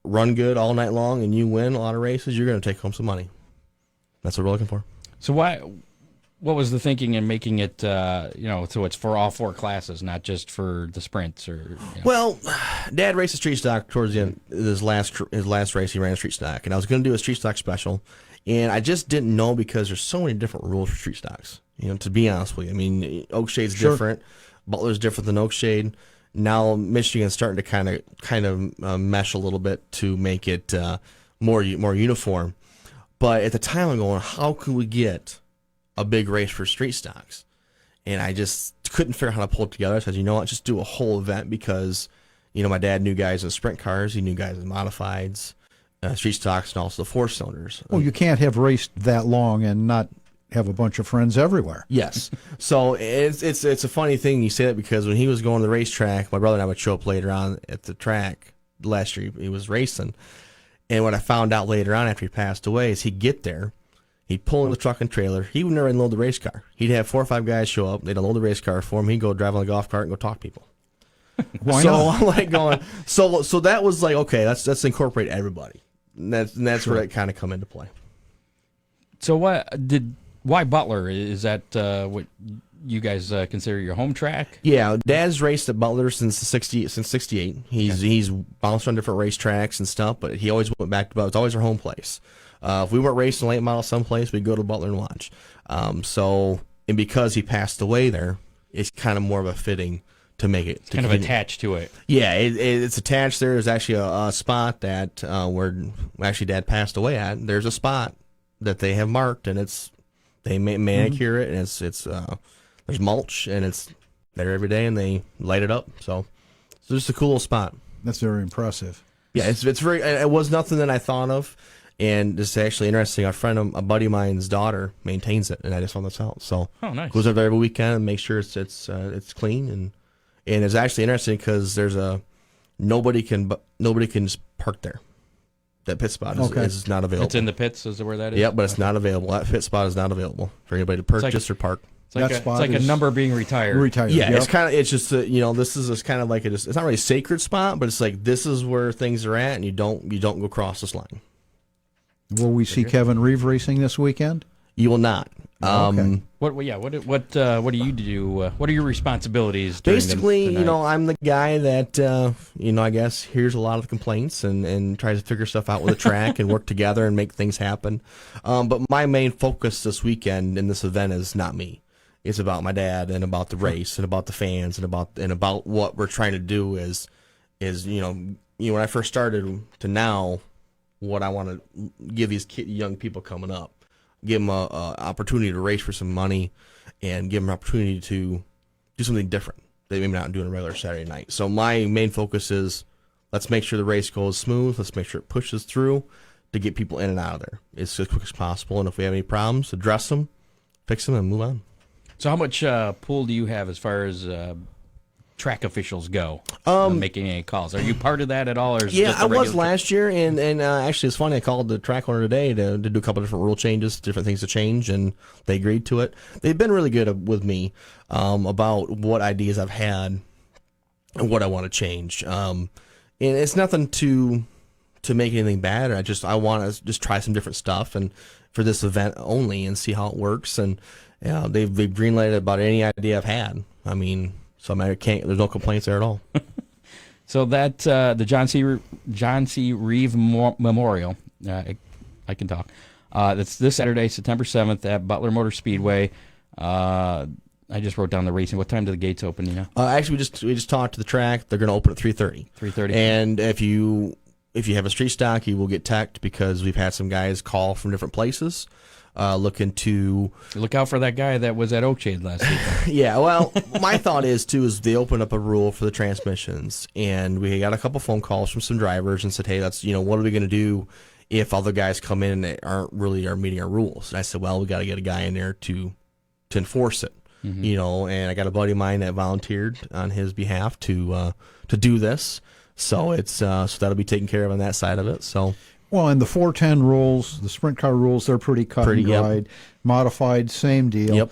run good all night long and you win a lot of races, you're going to take home some money. That's what we're looking for. So what was the thinking in making it, so it's for all four classes, not just for the sprints or? Well, Dad raced a street stock towards the end. His last race, he ran a street stock, and I was going to do a street stock special, and I just didn't know because there's so many different rules for street stocks. To be honest with you, I mean, Oakshade's different, Butler's different than Oakshade. Now Michigan's starting to kind of mesh a little bit to make it more uniform. But at the time, I'm going, how could we get a big race for street stocks? And I just couldn't figure out how to pull it together. I said, you know what, just do a whole event because, my dad knew guys in sprint cars, he knew guys in modifieds, street stocks, and also the four-cylinders. Well, you can't have raced that long and not have a bunch of friends everywhere. Yes. So it's a funny thing you say that because when he was going to the racetrack, my brother and I would show up later on at the track last year. He was racing. And what I found out later on after he passed away is he'd get there, he'd pull in the truck and trailer. He would never unload the race car. He'd have 4 or 5 guys show up. They'd unload the race car for him. He'd go drive on the golf cart and go talk to people. Why so not? I'm like going, so that was like, okay, let's incorporate everybody. And that's where it kind of come into play. So why Butler? Is that what you guys consider your home track? Yeah, Dad's raced at Butler since '68. He's bounced on different racetracks and stuff, but he always went back to Butler. It's always our home place. If we weren't racing late model someplace, we'd go to Butler and watch. And because he passed away there, it's kind of more of a fitting to make it. Kind of attached to it. Yeah, it's attached there. There's actually a spot that where actually Dad passed away at. There's a spot that they have marked, and they manicure it, and it's there's mulch, and it's there every day, and they light it up. So it's just a cool little spot. That's very impressive. Yeah, it's very. It was nothing that I thought of, and it's actually interesting. A buddy of mine's daughter maintains it, and I just found this out. So nice. Goes over there every weekend and makes sure it's clean, and it's actually interesting because there's nobody can just park there. That pit spot is not available. It's in the pits, is where that is? Yep, but it's not available. That pit spot is not available for anybody to purchase or park. It's like a number being retired. Yeah, yep. it's just this is kind of like it's not really a sacred spot, but it's like this is where things are at, and you don't go across this line. Will we see Kevin Reeve racing this weekend? You will not. Okay. What do you do? What are your responsibilities? Basically, the night? I'm the guy that I guess hears a lot of the complaints and tries to figure stuff out with the track and work together and make things happen. But my main focus this weekend in this event is not me. It's about my dad and about the race and about the fans and about what we're trying to do is when I first started to now, what I want to give these young people coming up. Give them an opportunity to race for some money and give them an opportunity to do something different they maybe not doing a regular Saturday night. So my main focus is let's make sure the race goes smooth. Let's make sure it pushes through to get people in and out of there as quick as possible. And if we have any problems, address them, fix them, and move on. So how much pull do you have as far as track officials go making any calls? Are you part of that at all? Or is it just I was last year, and actually it's funny, I called the track owner today to do a couple of different rule changes, different things to change, and they agreed to it. They've been really good with me about what ideas I've had and what I want to change. And it's nothing to make anything bad. I want to just try some different stuff and for this event only and see how it works. And they've greenlighted about any idea I've had. I mean, so there's no complaints there at all. So that the John C Reeve Memorial, I can talk. That's this Saturday, September 7th at Butler Motor Speedway. I just wrote down the racing. What time do the gates open? You know? Actually, we just talked to the track. They're going to open at 3:30. 3:30. And if you have a street stock, you will get teched because we've had some guys call from different places. Looking to look out for that guy that was at Oakshade last week. Yeah, well, my thought is they opened up a rule for the transmissions, and we got a couple phone calls from some drivers and said, hey, that's what are we going to do if other guys come in and they aren't meeting our rules? And I said, well, we got to get a guy in there to enforce it. Mm-hmm. And I got a buddy of mine that volunteered on his behalf to do this, so so that'll be taken care of on that side of it. So. Well, and the 410 rules, the sprint car rules, they're pretty cut and dried. Yep. Modified, same deal. Yep.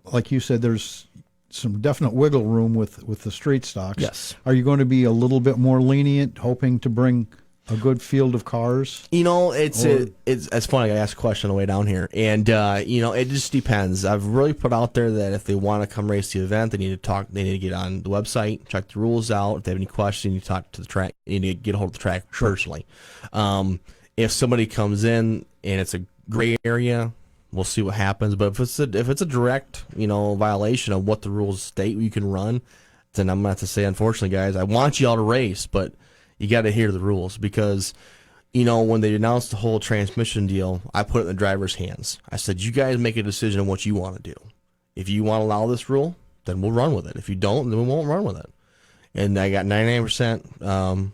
Like you said, there's some definite wiggle room with the street stocks. Yes. Are you going to be a little bit more lenient, hoping to bring a good field of cars? It's funny. I asked a question on the way down here, and it just depends. I've really put out there that if they want to come race the event, they need to talk. They need to get on the website, check the rules out. If they have any questions, you need to talk to the track. You need to get a hold of the track personally. If somebody comes in and it's a gray area, we'll see what happens. But if it's a direct violation of what the rules state you can run, then I'm going to have to say, unfortunately, guys, I want you all to race, but you got to adhere to the rules because, when they announced the whole transmission deal, I put it in the driver's hands. I said, you guys make a decision on what you want to do. If you want to allow this rule, then we'll run with it. If you don't, then we won't run with it. And I got 99%,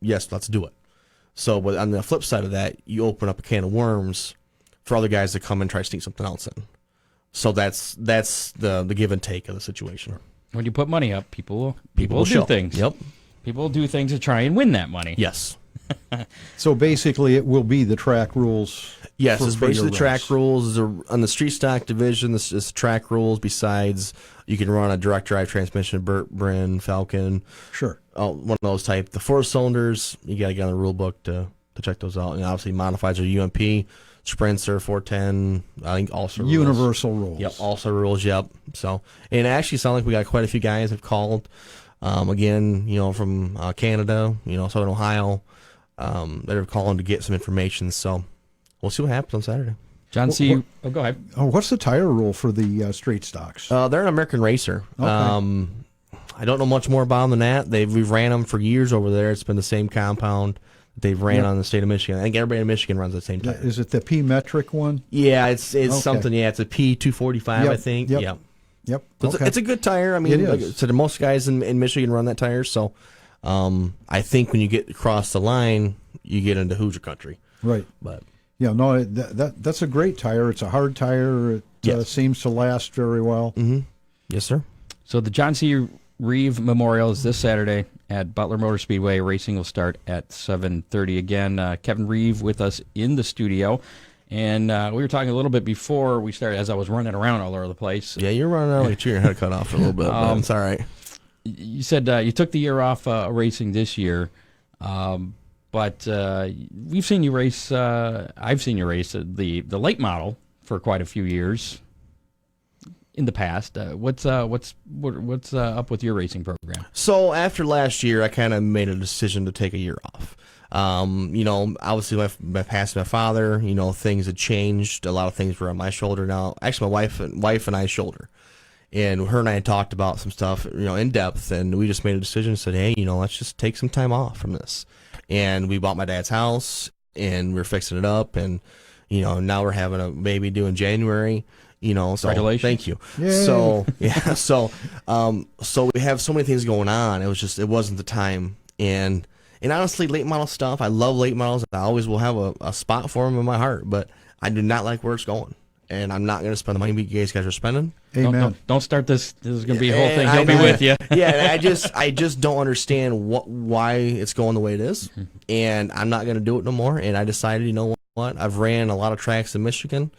yes, let's do it. So, but on the flip side of that, you open up a can of worms for other guys to come and try to sneak something else in. So that's the give and take of the situation. When you put money up, people will do show. things. Yep. People will do things to try and win that money. Yes. So basically, it will be the track rules. Yes, for it's basically your the track race. rules. On the street stock division, this is track rules. Besides, you can run a direct drive transmission, Brin, Falcon. Sure. One of those type. The 4-cylinders, you got to get on the rule book to check those out. And obviously, modifieds are UMP, Sprints are 410. I think also rules. Universal rules. Yep, also rules. Yep. So, and it actually sounds like we got quite a few guys have called. Again, from Canada, Southern Ohio, that are calling to get some information. So, we'll see what happens on Saturday. John C. Oh, go ahead. Oh, what's the tire rule for the straight stocks? They're an American racer. Okay. I don't know much more about them than that. We've ran them for years over there. It's been the same compound they've ran on the state of Michigan. I think everybody in Michigan runs the same tire. Is it the P metric one? Yeah, it's Okay. something. Yeah, it's a P245, Yep, I think. yep. Yep. So Okay. it's a good tire. I mean, It is. like I said, most guys in Michigan run that tire. So I think when you get across the line, you get into Hoosier country. Right. But Yeah, no, that's a great tire. It's a hard tire. It Yes. seems to last very well. Mm-hmm. Yes, sir. So the John C. Reeve Memorial is this Saturday at Butler Motor Speedway. Racing will start at 7:30. Again, Kevin Reeve with us in the studio. And we were talking a little bit before we started, as I was running around all over the place. Yeah, you're running out like your head cut off for a little bit, but it's all right. You said you took the year off racing this year, but we've seen you race. I've seen you race the late model for quite a few years in the past. What's up with your racing program? So after last year, I kind of made a decision to take a year off. Obviously my past, my father, things had changed. A lot of things were on my shoulder now. Actually, my wife and I's shoulder. And her and I had talked about some stuff, in depth, and we just made a decision and said, hey, let's just take some time off from this. And we bought my dad's house, and we're fixing it up, and, now we're having a baby due in January. So Congratulations. thank you. Yay. So yeah, so we have so many things going on. It wasn't the time. And honestly, late model stuff, I love late models. I always will have a spot for them in my heart, but I do not like where it's going. And I'm not going to spend the money you guys are spending. Amen. Don't start this. This is going to be a whole thing. And He'll be with you. Yeah, and I just don't understand why it's going the way it is, and I'm not going to do it no more. And I decided, what? I've ran a lot of tracks in Michigan.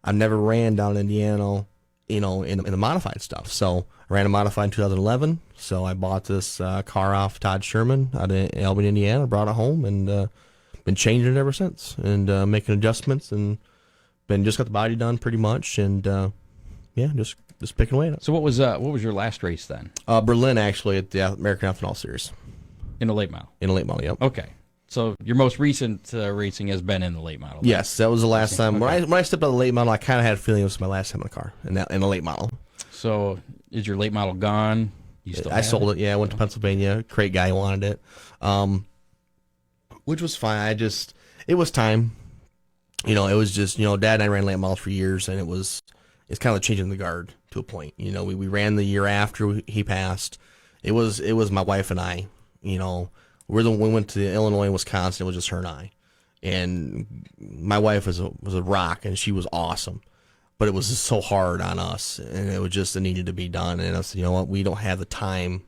I've never ran down in Indiana, in the modified stuff. So I ran a modified in 2011. So I bought this car off Todd Sherman out of Albany, Indiana, brought it home, and been changing it ever since, and making adjustments, and just got the body done pretty much, and just picking away at it. So what was your last race then? Berlin, actually, at the American Ethanol Series. In the late model. In a late model, yep. Okay. So your most recent racing has been in the late model. Yes, that was the last time. Okay. When I stepped out of the late model, I kind of had a feeling it was my last time in a car, in a late model. So is your late model gone? You still I have sold it, yeah. I went to Pennsylvania. Crate guy wanted it, which was fine. It was time. It was just, Dad and I ran late models for years, and it's kind of changing the guard to a point. We ran the year after he passed. It was my wife and I, we went to Illinois and Wisconsin. It was just her and I. And my wife was a rock, and she was awesome. But it was just so hard on us, and it needed to be done. And I said, you know what, we don't have the time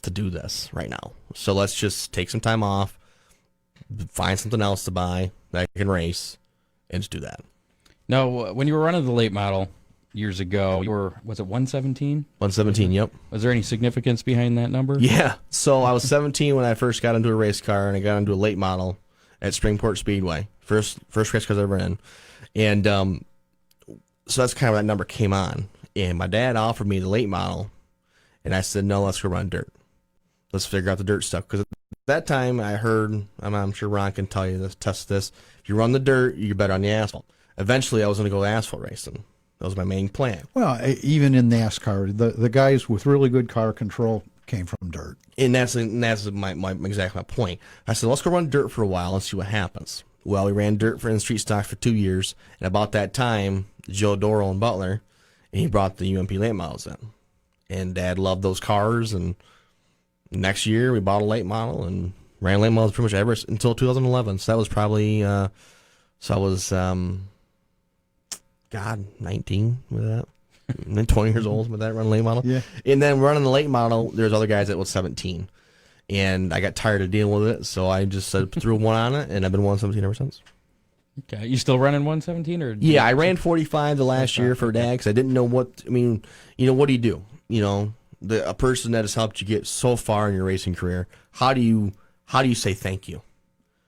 to do this right now. So let's just take some time off, find something else to buy that I can race, and just do that. Now, when you were running the late model years ago, was it 117? 117, yep. Was there any significance behind that number? Yeah. So I was 17 when I first got into a race car, and I got into a late model. at Springport Speedway. First race car I was ever in. And so that's kind of where that number came on. And my dad offered me the late model, and I said, no, let's go run dirt. Let's figure out the dirt stuff. Because at that time, I heard, I'm sure Ron can tell you this, test this, if you run the dirt, you're better on the asphalt. Eventually, I was going to go asphalt racing. That was my main plan. Well, even in NASCAR, the guys with really good car control came from dirt. And that's my exactly my point. I said, let's go run dirt for a while and see what happens. Well, we ran dirt in street stock for 2 years, and about that time, Joe Dorrell in Butler, and he brought the UMP late models in. And Dad loved those cars, and next year we bought a late model and ran late models pretty much ever until 2011. So that was probably, 19 with that. And then 20 years old with that running late model. Yeah. And then running the late model, there's other guys that was 17. And I got tired of dealing with it, so I just threw one on it, and I've been 117 ever since. Okay. You still running 117? Or Yeah, I ran 45 the last year for Dad because I didn't know what, what do you do? A person that has helped you get so far in your racing career, how do you say thank you?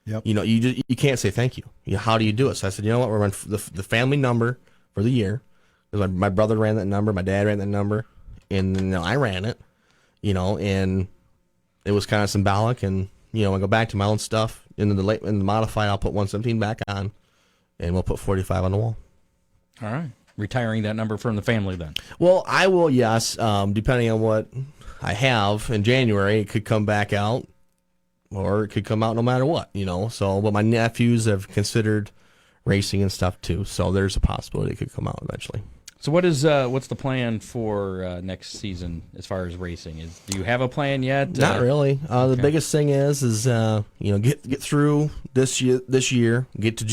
Yep. You can't say thank you. How do you do it? So I said, you know what, we're running the family number for the year. My brother ran that number, my dad ran that number, and then I ran it, and it was kind of symbolic. And I go back to my own stuff in the modified. I'll put 117 back on, and we'll put 45 on the wall. All right. Retiring that number from the family then. Well, I will, yes, depending on what I have in January. It could come back out, or it could come out no matter what, So, but my nephews have considered racing and stuff too, so there's a possibility it could come out eventually. So what's the plan for next season as far as racing? Do you have a plan yet? Not really. The biggest thing is get through this year, get to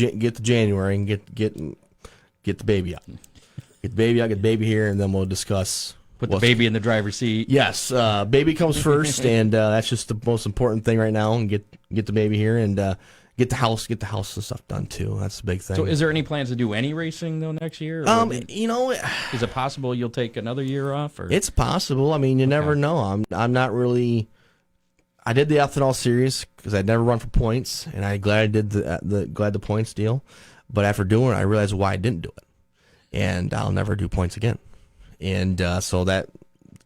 January, and get the baby out. Get the baby out, get the baby here, and then we'll discuss. Put the baby in the driver's seat. Yes, baby comes first, and that's just the most important thing right now. And get the baby here, and get the house and stuff done too. That's the big thing. So, is there any plans to do any racing though next year? Is it possible you'll take another year off? Or? It's possible. You never know. I'm not really. I did the ethanol series because I'd never run for points, and I'm glad I did the points deal. But after doing it, I realized why I didn't do it, and I'll never do points again. And so that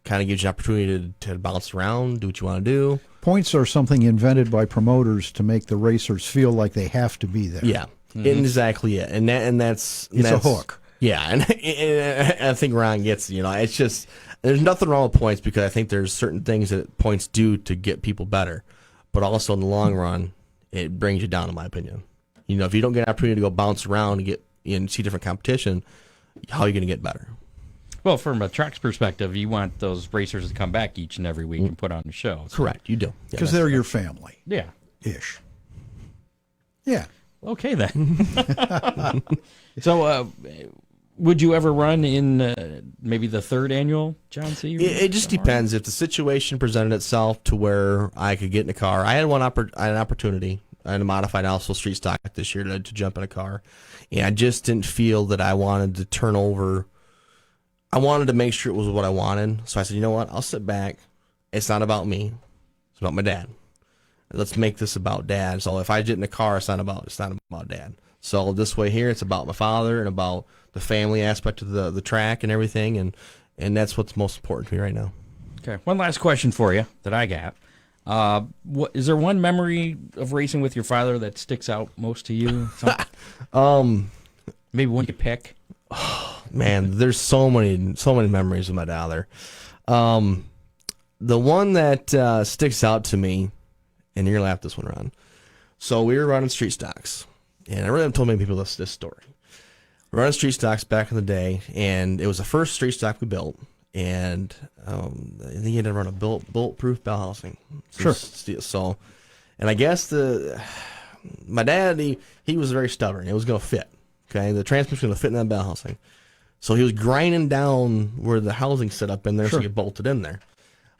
kind of gives you an opportunity to bounce around, do what you want to do. Points are something invented by promoters to make the racers feel like they have to be there. Yeah, exactly it. And that's a hook. Yeah, and I think Ron gets, it's just, there's nothing wrong with points because I think there's certain things that points do to get people better. But also in the long run, it brings you down, in my opinion. If you don't get an opportunity to go bounce around and get see different competition, how are you going to get better? Well, from a track's perspective, you want those racers to come back each and every week and put on the show. So. Correct, you do. Because they're your family. Yeah. Ish. Yeah. Okay, then. So, would you ever run in maybe the third annual John C. Reeve? It just depends. If the situation presented itself to where I could get in a car. I had an opportunity. I had a modified also street stock this year to jump in a car. And I just didn't feel that I wanted to turn over. I wanted to make sure it was what I wanted. So I said, you know what? I'll sit back. It's not about me. It's about my dad. Let's make this about Dad. So if I get in the car, it's not about Dad. So this way here, it's about my father and about the family aspect of the track and everything. And that's what's most important to me right now. Okay. One last question for you that I got. Is there one memory of racing with your father that sticks out most to you? Maybe one you pick. Man, there's so many memories with my father. The one that sticks out to me, and you're gonna laugh this one, Ron. So we were running street stocks, and I really haven't told many people this story. We were running street stocks back in the day, and it was the first street stock we built. And I think he had to run a bulletproof bell housing. Sure. So, and I guess my dad, he was very stubborn. It was going to fit. Okay, the transmission was going to fit in that bell housing. So he was grinding down where the housing set up in there, Sure. so he bolted in there.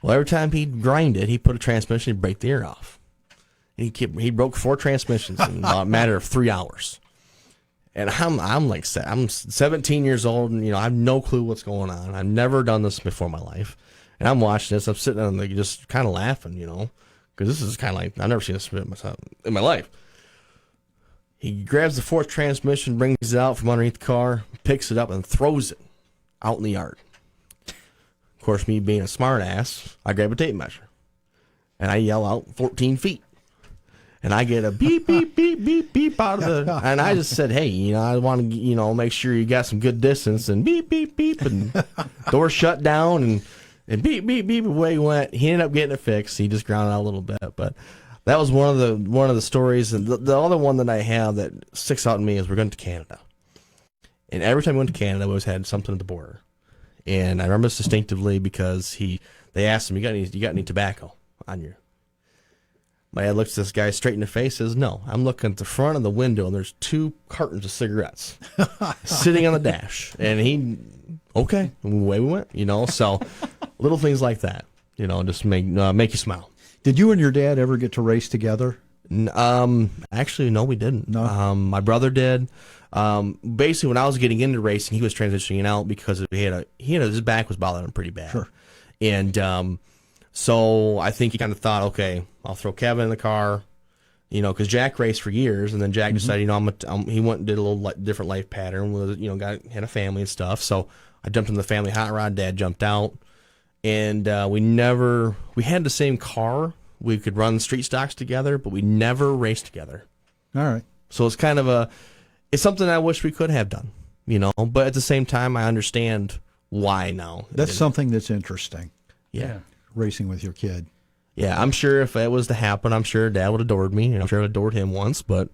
Well, every time he'd grind it, he'd put a transmission, he'd break the air off. And he broke 4 transmissions in a matter of 3 hours. And I'm 17 years old, and I have no clue what's going on. I've never done this before in my life, and I'm watching this. I'm sitting there just kind of laughing, because this is kind of like I've never seen this in my life. He grabs the fourth transmission, brings it out from underneath the car, picks it up, and throws it out in the yard. Of course, me being a smart ass, I grab a tape measure, and I yell out 14 feet. And I get a beep, beep, beep, beep, beep out of the... And I just said, hey, I want to, make sure you got some good distance. And beep, beep, beep, and door shut down, and beep, beep, beep, away he went. He ended up getting it fixed. He just ground out a little bit, but... That was one of the stories, and the other one that I have that sticks out in me is we're going to Canada, and every time we went to Canada, we always had something at the border, and I remember this distinctively because they asked him, you got any tobacco on you? My dad looks this guy straight in the face, says, no, I'm looking at the front of the window, and there's 2 cartons of cigarettes sitting on the dash, and okay, and away we went, so little things like that, just make you smile. Did you and your dad ever get to race together? Actually, no, we didn't. No. My brother did. Basically, when I was getting into racing, he was transitioning out because his back was bothering him pretty bad. Sure. And so I think he kind of thought, okay, I'll throw Kevin in the car, because Jack raced for years, and then Jack decided, he went and did a little different life pattern with, had a family and stuff. So I jumped in the family hot rod. Dad jumped out. And we had the same car. We could run street stocks together, but we never raced together. All right. So it's kind of it's something I wish we could have done, but at the same time, I understand why now. That's something that's interesting. Yeah. Racing with your kid. Yeah, I'm sure if it was to happen, I'm sure Dad would have adored me, and I'm sure I adored him once, but,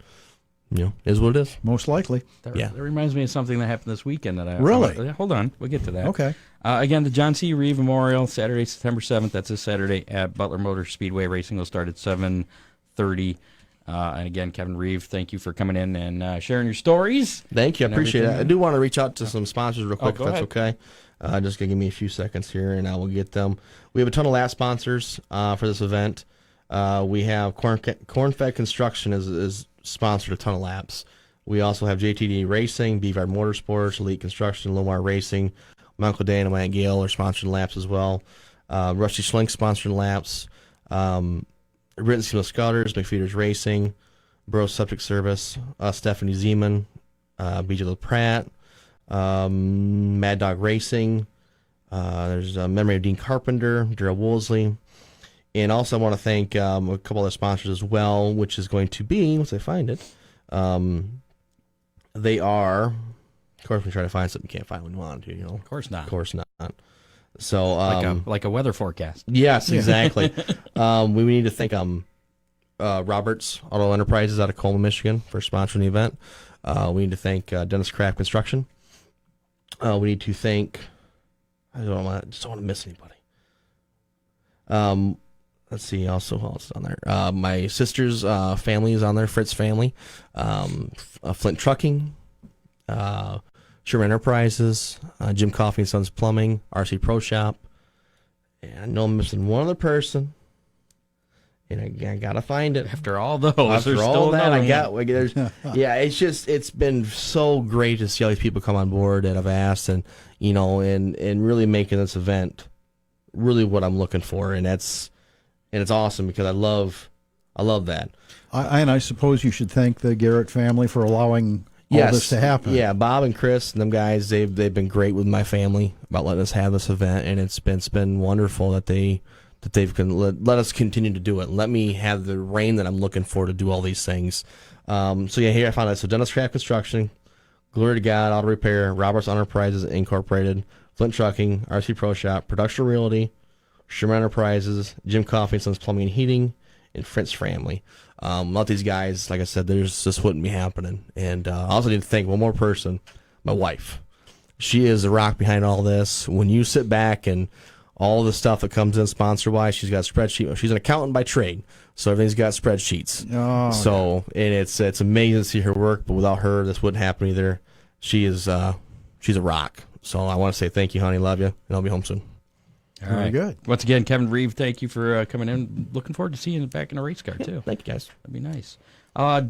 it is what it is. Most likely. That reminds me of something that happened this weekend. Really? Hold on. We'll get to that. Okay. Again, the John C Reeve Memorial, Saturday, September 7th. That's this Saturday at Butler Motor Speedway. Racing will start at 7:30. And again, Kevin Reeve, thank you for coming in and sharing your stories. Thank you. I appreciate it. I do want to reach out to some sponsors real quick, if that's ahead. okay. Just give me a few seconds here, and I will get them. We have a ton of lap sponsors for this event. We have Cornfed Construction is sponsored a ton of laps. We also have JTD Racing, Beavard Motorsports, Elite Construction, Lomar Racing. My Uncle Dan and my Aunt Gail are sponsoring laps as well. Rusty Schlink sponsoring laps. Written Steel Scouters, McFeeders Racing, Bro Septic Service, Stephanie Zeman, BJ LaPratt, Mad Dog Racing. There's a memory of Dean Carpenter, Darrell Woolsey. And also I want to thank a couple other sponsors as well, which is going to be, once I find it, they are, of course, we try to find something you can't find when you want to, Of course not. Of course not. So, like a weather forecast. Yes, exactly. We need to thank Roberts Auto Enterprises out of Coleman, Michigan for sponsoring the event. We need to thank Dennis Craft Construction. We need to thank, I don't want to miss anybody. Let's see, also who else is on there? My sister's family is on there, Fritz family. Flint Trucking, Sherman Enterprises, Jim Coffey and Sons Plumbing, RC Pro Shop. And I know I'm missing one other person. And I gotta find it. After all those, After all that, I got. one. Yeah, it's been so great to see all these people come on board that I've asked, and and really making this event really what I'm looking for, and it's awesome because I love that. And I suppose you should thank the Garrett family for allowing all this to happen. Yeah, Bob and Chris and them guys, they've been great with my family about letting us have this event, and it's been wonderful that they've let us continue to do it. Let me have the reign that I'm looking for to do all these things. So yeah, here I found that. So Dennis Craft Construction, Glory to God Auto Repair, Roberts Enterprises Incorporated, Flint Trucking, RC Pro Shop, Production Realty, Sherman Enterprises, Jim Coffey and Sons Plumbing and Heating, and Fritz Family. Without these guys, like I said, this wouldn't be happening. And I also need to thank one more person, my wife. She is the rock behind all this. When you sit back and all the stuff that comes in sponsor-wise, she's got a spreadsheet. She's an accountant by trade, so everything's got spreadsheets. And it's amazing to see her work, but without her, this wouldn't happen either. She's a rock. So I want to say thank you, honey. Love you, and I'll be home soon. Very good. Once again, Kevin Reeve, thank you for coming in. Looking forward to seeing you back in a race car, too. Thank you, guys. That'd be nice.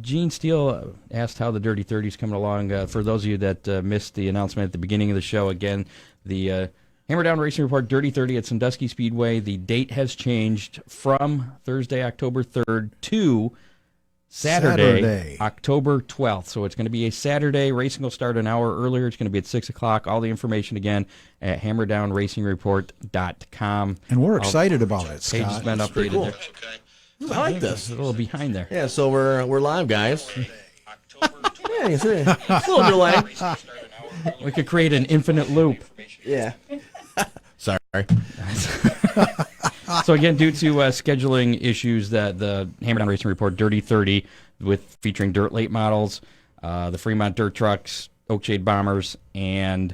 Gene Steele asked how the Dirty 30 is coming along. For those of you that missed the announcement at the beginning of the show, again, the Hammer Down Racing Report Dirty 30 at Sandusky Speedway. The date has changed from Thursday, October 3rd to Saturday, October 12th. So it's going to be a Saturday. Racing will start an hour earlier. It's going to be at 6 o'clock. All the information again at hammerdownracingreport.com. And we're excited about it, Page has Scott. been updated cool. there. I like this. It's a little behind there. Yeah, so we're live, guys. Yeah, you see, it's a little delay. We could create an infinite loop. Yeah. Sorry. So again, due to scheduling issues, that the Hammerdown Racing Report Dirty 30, with featuring dirt late models, the Fremont dirt trucks, Oakshade bombers, and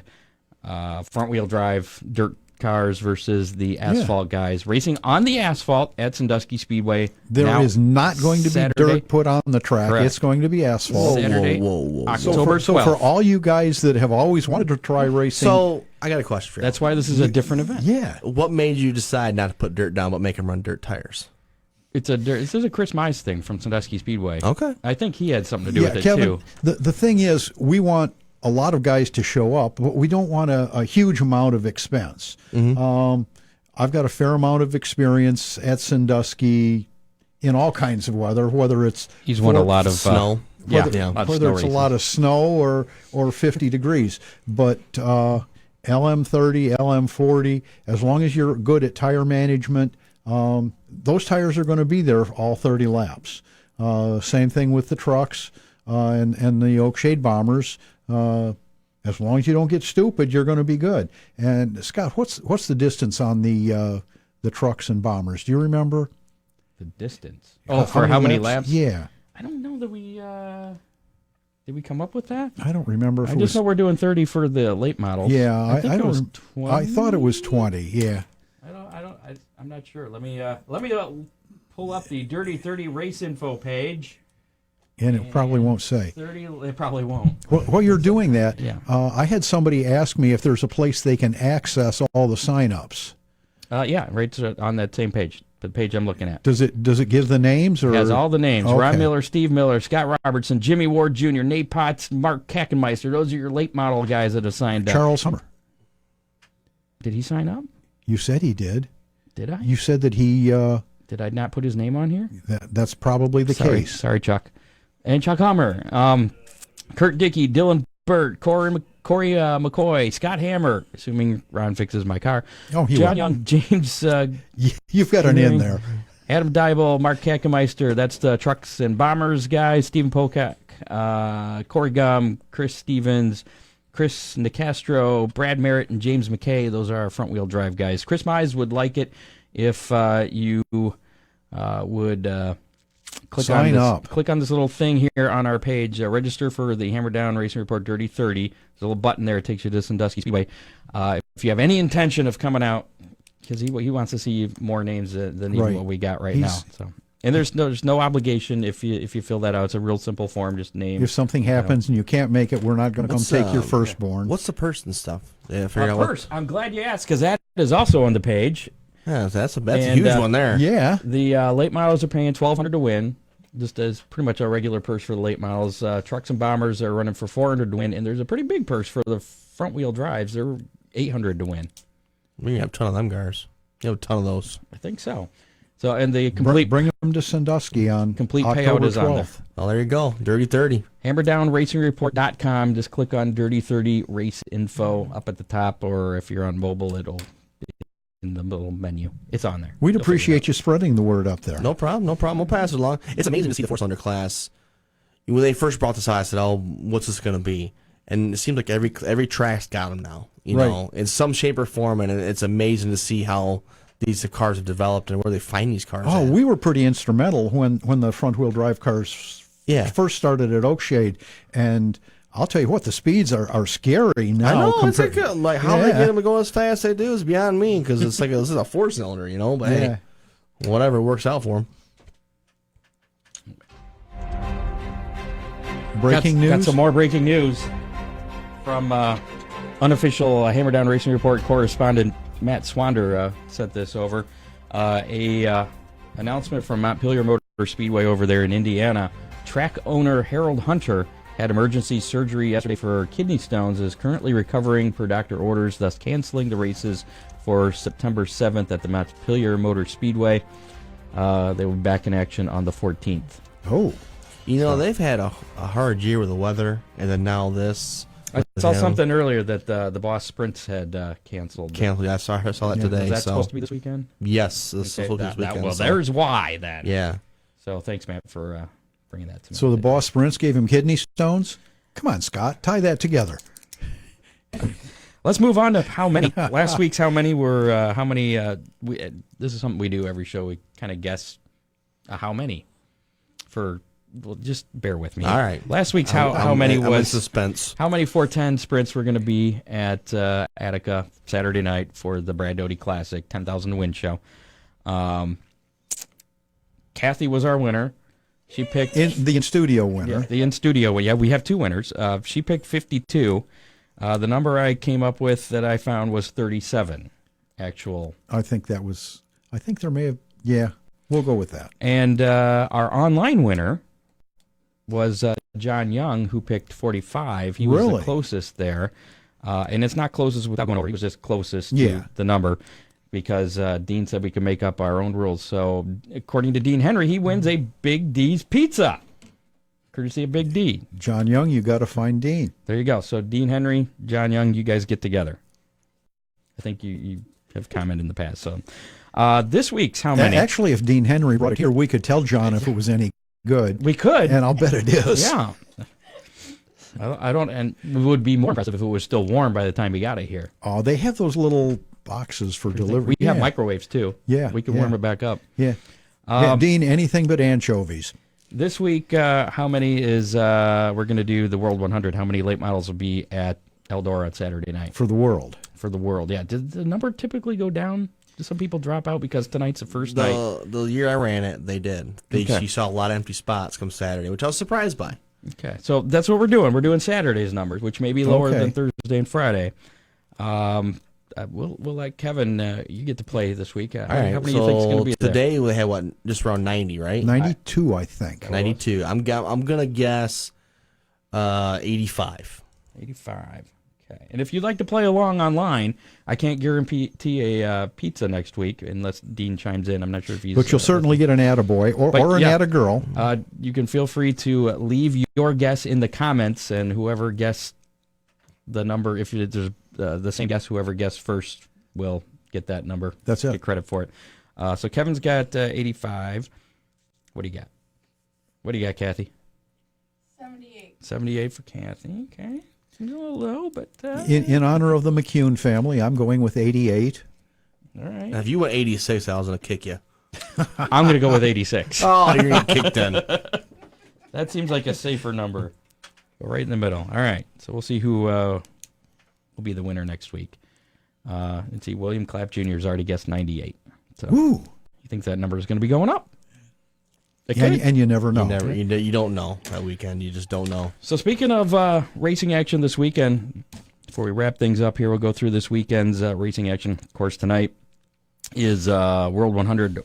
front wheel drive dirt cars versus the asphalt guys racing on the asphalt at Sandusky Speedway. There is not going to be dirt put on the track. Correct. It's going to be asphalt. Saturday, whoa. October 12th. So for all you guys that have always wanted to try racing, So I got a question for you. That's why this is a different event. yeah, What made you decide not to put dirt down but make them run dirt tires? This is a Chris Mize thing from Sandusky Speedway. Okay. I think he had something to do with it Kevin, too. the thing is, we want a lot of guys to show up, but we don't want a huge amount of expense. I've got a fair amount of experience at Sandusky in all kinds of weather, whether it's He's won a lot of Snow. whether, a lot of whether snow it's a races. lot of snow or 50 degrees. But LM30, LM40, as long as you're good at tire management, those tires are going to be there all 30 laps. Same thing with the trucks and the Oakshade bombers. As long as you don't get stupid, you're going to be good. And Scott, what's the distance on the trucks and bombers? Do you remember? The distance. Oh, for how many laps? Yeah, I don't know that we did we come up with that? I don't remember. If I it just was, know we're doing 30 for the late models. Yeah, I think it was don't. 20. I thought it was 20. Yeah. I'm not sure. Let me pull up the Dirty 30 race info page. And it probably won't say. 30. It probably won't. While you're doing that, Yeah. I had somebody ask me if there's a place they can access all the sign-ups. Yeah, right on that same page. The page I'm looking at. Does it give the names? Or It has all the names. Okay. Ron Miller, Steve Miller, Scott Robertson, Jimmy Ward Jr., Nate Potts, Mark Kackenmeister. Those are your late model guys that have signed up. Charles Hummer. Did he sign up? You said he did. Did I? You said that he. Did I not put his name on here? That's probably the case. Sorry, Chuck. And Chuck Hummer, Kurt Dickey, Dylan Burt, Corey McCoy, Scott Hammer, assuming Ron fixes my car. Oh, he John will. Young, James You've got an in there. Adam Dybel, Mark Kackenmeister, that's the Trucks and Bombers guys, Stephen Pocock, Corey Gum, Chris Stevens, Chris Nicastro, Brad Merritt, and James McKay. Those are our front-wheel drive guys. Chris Mize would like it if you would Sign up. Click on this little thing here on our page. Register for the Hammerdown Racing Report Dirty 30. There's a little button there. It takes you to Sandusky Speedway. If you have any intention of coming out, because he wants to see more names than even what we got right now. So, and there's no obligation if you fill that out. It's a real simple form. Just name. If something happens and you can't make it, we're not going to come take your firstborn. What's the purse and stuff? Yeah, figure out what. Purse. I'm glad you asked because that is also on the page. Yeah, that's a And, huge one there. Yeah. The late models are paying $1,200 to win. Just as pretty much our regular purse for the late models. Trucks and bombers are running for $400 to win, and there's a pretty big purse for the front wheel drives. They're $800 to win. We have a ton of them cars. You have a ton of those. I think so. So and the complete Bring them to Sandusky on complete October payout is 12th. on there. Well, there you go. Dirty 30. HammerdownRacingReport.com. Just click on Dirty 30 Race Info up at the top, or if you're on mobile, it'll be in the little menu. It's on there. We'd appreciate you spreading the word up there. No problem. We'll pass it along. It's amazing to see the four-cylinder class. When they first brought this out, I said, "Oh, what's this going to be?" And it seems like every track's got them now. You know, in some shape or form, and it's amazing to see how these cars have developed and where they find these cars. Oh, at. we were pretty instrumental when the front wheel drive cars first started at Oakshade, and I'll tell you what, the speeds are scary now. I know, it's like how they Yeah. get them to go as fast as they do is beyond me, because it's like this is a four-cylinder, you know. But hey, whatever works out for them. Breaking news. Got some more breaking news from unofficial Hammerdown Racing Report correspondent Matt Swander sent this over. A announcement from Montpelier Motor Speedway over there in Indiana. Track owner Harold Hunter had emergency surgery yesterday for kidney stones, is currently recovering per doctor orders, thus canceling the races for September 7th at the Montpelier Motor Speedway. They will be back in action on the 14th. Oh. They've had a hard year with the weather, and then now this. I saw something earlier that the Boss Sprints had canceled. Canceled. Yeah, I saw that today. Is that supposed to be this weekend? Yes, this is supposed to be this weekend. Well, there's why then. Yeah. So thanks, Matt, for bringing that to me. So the Boss Sprints gave him kidney stones? Come on, Scott, tie that together. Let's move on to how many. Last week's how many were, this is something we do every show. We kind of guess how many just bear with me. All right. Last week's how many I'm in was suspense. How many 410 sprints were going to be at Attica Saturday night for the Brad Doty Classic 10,000 win show. Kathy was our winner. She picked the in-studio winner. Yeah, the in-studio one. Yeah, we have two winners. She picked 52. The number I came up with that I found was 37 actual. I think there may have, yeah, we'll go with that. And our online winner was John Young, who picked 45. He was the closest there. And it's not closest without going over. He was just closest to the number because Dean said we could make up our own rules. So according to Dean Henry, he wins a Big D's pizza. Courtesy of Big D. John Young, you got to find Dean. There you go. So Dean Henry, John Young, you guys get together. I think you have commented in the past. So this week's how many? Actually, if Dean Henry brought it here, we could tell John if it was any good. We could. And I'll bet it is. Yeah. I don't, and it would be more impressive if it was still warm by the time we got it here. Oh, they have those little boxes for delivery. We have microwaves too. Yeah. We can warm it back up. Yeah. Dean, anything but anchovies. This week, how many is, we're going to do the World 100. How many late models will be at Eldora on Saturday night? For the world. For the world, yeah. Did the number typically go down? Do some people drop out because tonight's the first night? The year I ran it, they did. You saw a lot of empty spots come Saturday, which I was surprised by. Okay, so that's what we're doing. We're doing Saturday's numbers, which may be lower than Thursday and Friday. We'll let Kevin, you get to play this week. All right, how many do you think is going to be today we had, just around 90, right? 92, I think. 92. I'm going to guess 85. 85. Okay. And if you'd like to play along online, I can't guarantee a pizza next week unless Dean chimes in. I'm not sure if he's... But you'll certainly get an attaboy or an attagirl. You can feel free to leave your guess in the comments, and whoever guessed the number, if there's the same guess, whoever guessed first will get that number. That's it. Get credit for it. So Kevin's got 85. What do you got? What do you got, Kathy? 78. 78 for Kathy. Okay. A little low, but... In honor of the McCune family, I'm going with 88. All right. Now, if you went 86, I was going to kick you. I'm going to go with 86. Oh, you're going to get kicked in. That seems like a safer number. Go right in the middle. All right. So we'll see who will be the winner next week. Let's see. William Clapp Jr. has already guessed 98. So he thinks that number is going to be going up. And you never know. You don't know that weekend. You just don't know. So speaking of racing action this weekend, before we wrap things up here, we'll go through this weekend's racing action. Of course, tonight is World 100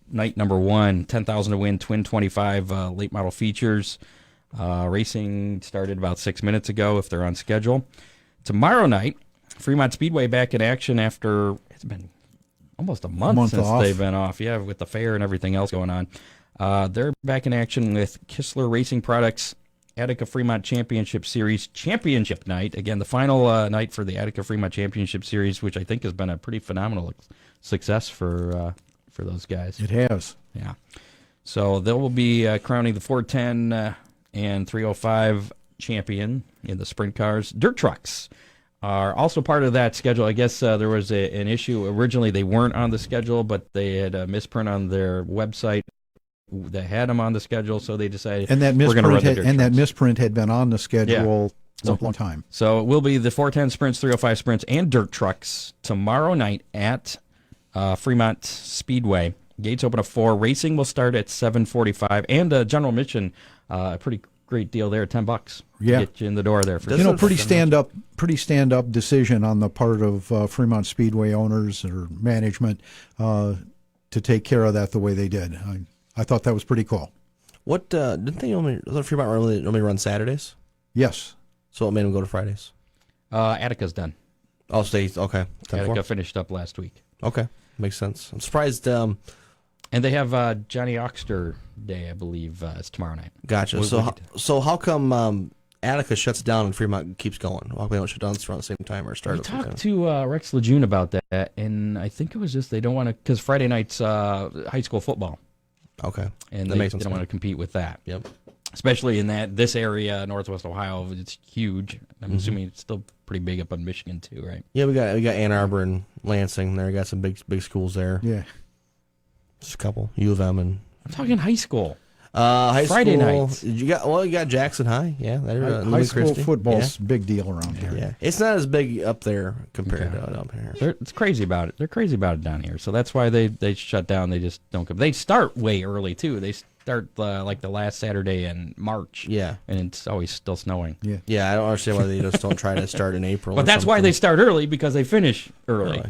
night number 1, 10,000 to win, twin 25 late model features. Racing started about 6 minutes ago if they're on schedule. Tomorrow night, Fremont Speedway back in action after it's been almost a month since they've been off. Yeah, with the fair and everything else going on. They're back in action with Kistler Racing Products Attica Fremont Championship Series Championship Night. Again, the final night for the Attica Fremont Championship Series, which I think has been a pretty phenomenal success for those guys. It has. Yeah. So they will be crowning the 410 and 305 champion in the sprint cars. Dirt trucks are also part of that schedule. I guess there was an issue. Originally, they weren't on the schedule, but they had a misprint on their website that had them on the schedule, so they decided that misprint had been on the schedule a long time. So it will be the 410 sprints, 305 sprints, and dirt trucks tomorrow night at Fremont Speedway. Gates open at 4. Racing will start at 7:45, and general admission, a pretty great deal there, $10. Yeah, get you in the door there. Pretty stand up decision on the part of Fremont Speedway owners or management to take care of that the way they did. I thought that was pretty cool. What didn't they Fremont only run Saturdays? Yes. So what made them go to Fridays? Attica's done. Oh, stays okay. Attica finished up last week. Okay, makes sense. I'm surprised And they have Johnny Oxter Day, I believe, is tomorrow night. Gotcha. So how come Attica shuts down and Fremont keeps going? How come they don't shut down around the same time or start We at the same talked time? to Rex Lejeune about that, and I think it was just they don't want to, because Friday night's high school football, Okay. and That they makes sense. don't want to compete with that. Yep. Especially in this area, Northwest Ohio, it's huge. I'm assuming it's still pretty big up in Michigan too, right? Yeah, we got Ann Arbor and Lansing there. We got some big schools there. Yeah. Just a couple. U of M and I'm talking high school. high Friday school. nights. You got Jackson High. Yeah, they're High school Christie. football's a big deal around here. Yeah. It's not as big up there compared to up here. It's crazy about it. They're crazy about it down here. So that's why they shut down. They just don't come. They start way early too. They start like the last Saturday in March. Yeah. And it's always still snowing. Yeah. Yeah, I don't understand why they just don't try to start in April. But or that's why something. they start early, because they finish early. Really?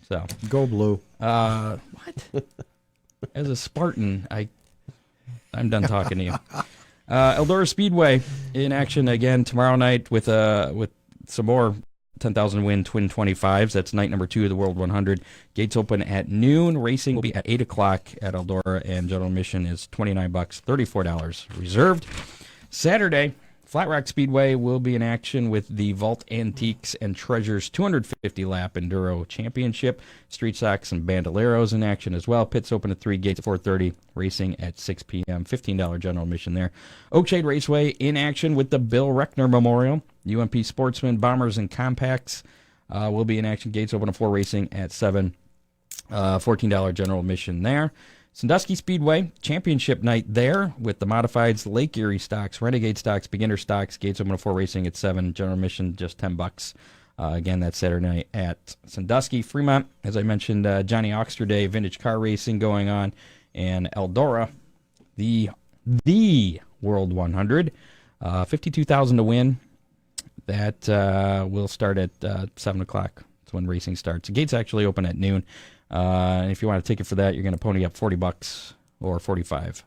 So Go blue. what? As a Spartan, I'm done talking to you. Eldora Speedway in action again tomorrow night with some more 10,000 win twin 25s. That's night number 2 of the World 100. Gates open at noon. Racing will be at 8 o'clock at Eldora, and general admission is $29, $34 reserved. Saturday, Flat Rock Speedway will be in action with the Vault Antiques and Treasures 250 lap Enduro Championship. Street Stocks and Bandoleros in action as well. Pits open at 3, gates at 4:30, racing at 6 p.m. $15 general admission there. Oakshade Raceway in action with the Bill Reckner Memorial. UMP Sportsmen, Bombers, and Compacts will be in action. Gates open at 4, racing at 7. $14 general admission there. Sandusky Speedway, championship night there with the modifieds, Lake Erie stocks, Renegade stocks, beginner stocks. Gates open at 4, racing at 7. General admission just $10. Again, that's Saturday night at Sandusky. Fremont, as I mentioned, Johnny Oxter Day, vintage car racing going on. And Eldora, the World 100, $52,000 to win. That will start at 7 o'clock. That's when racing starts. The gates actually open at noon. And if you want a ticket for that, you're going to pony up $40 or $45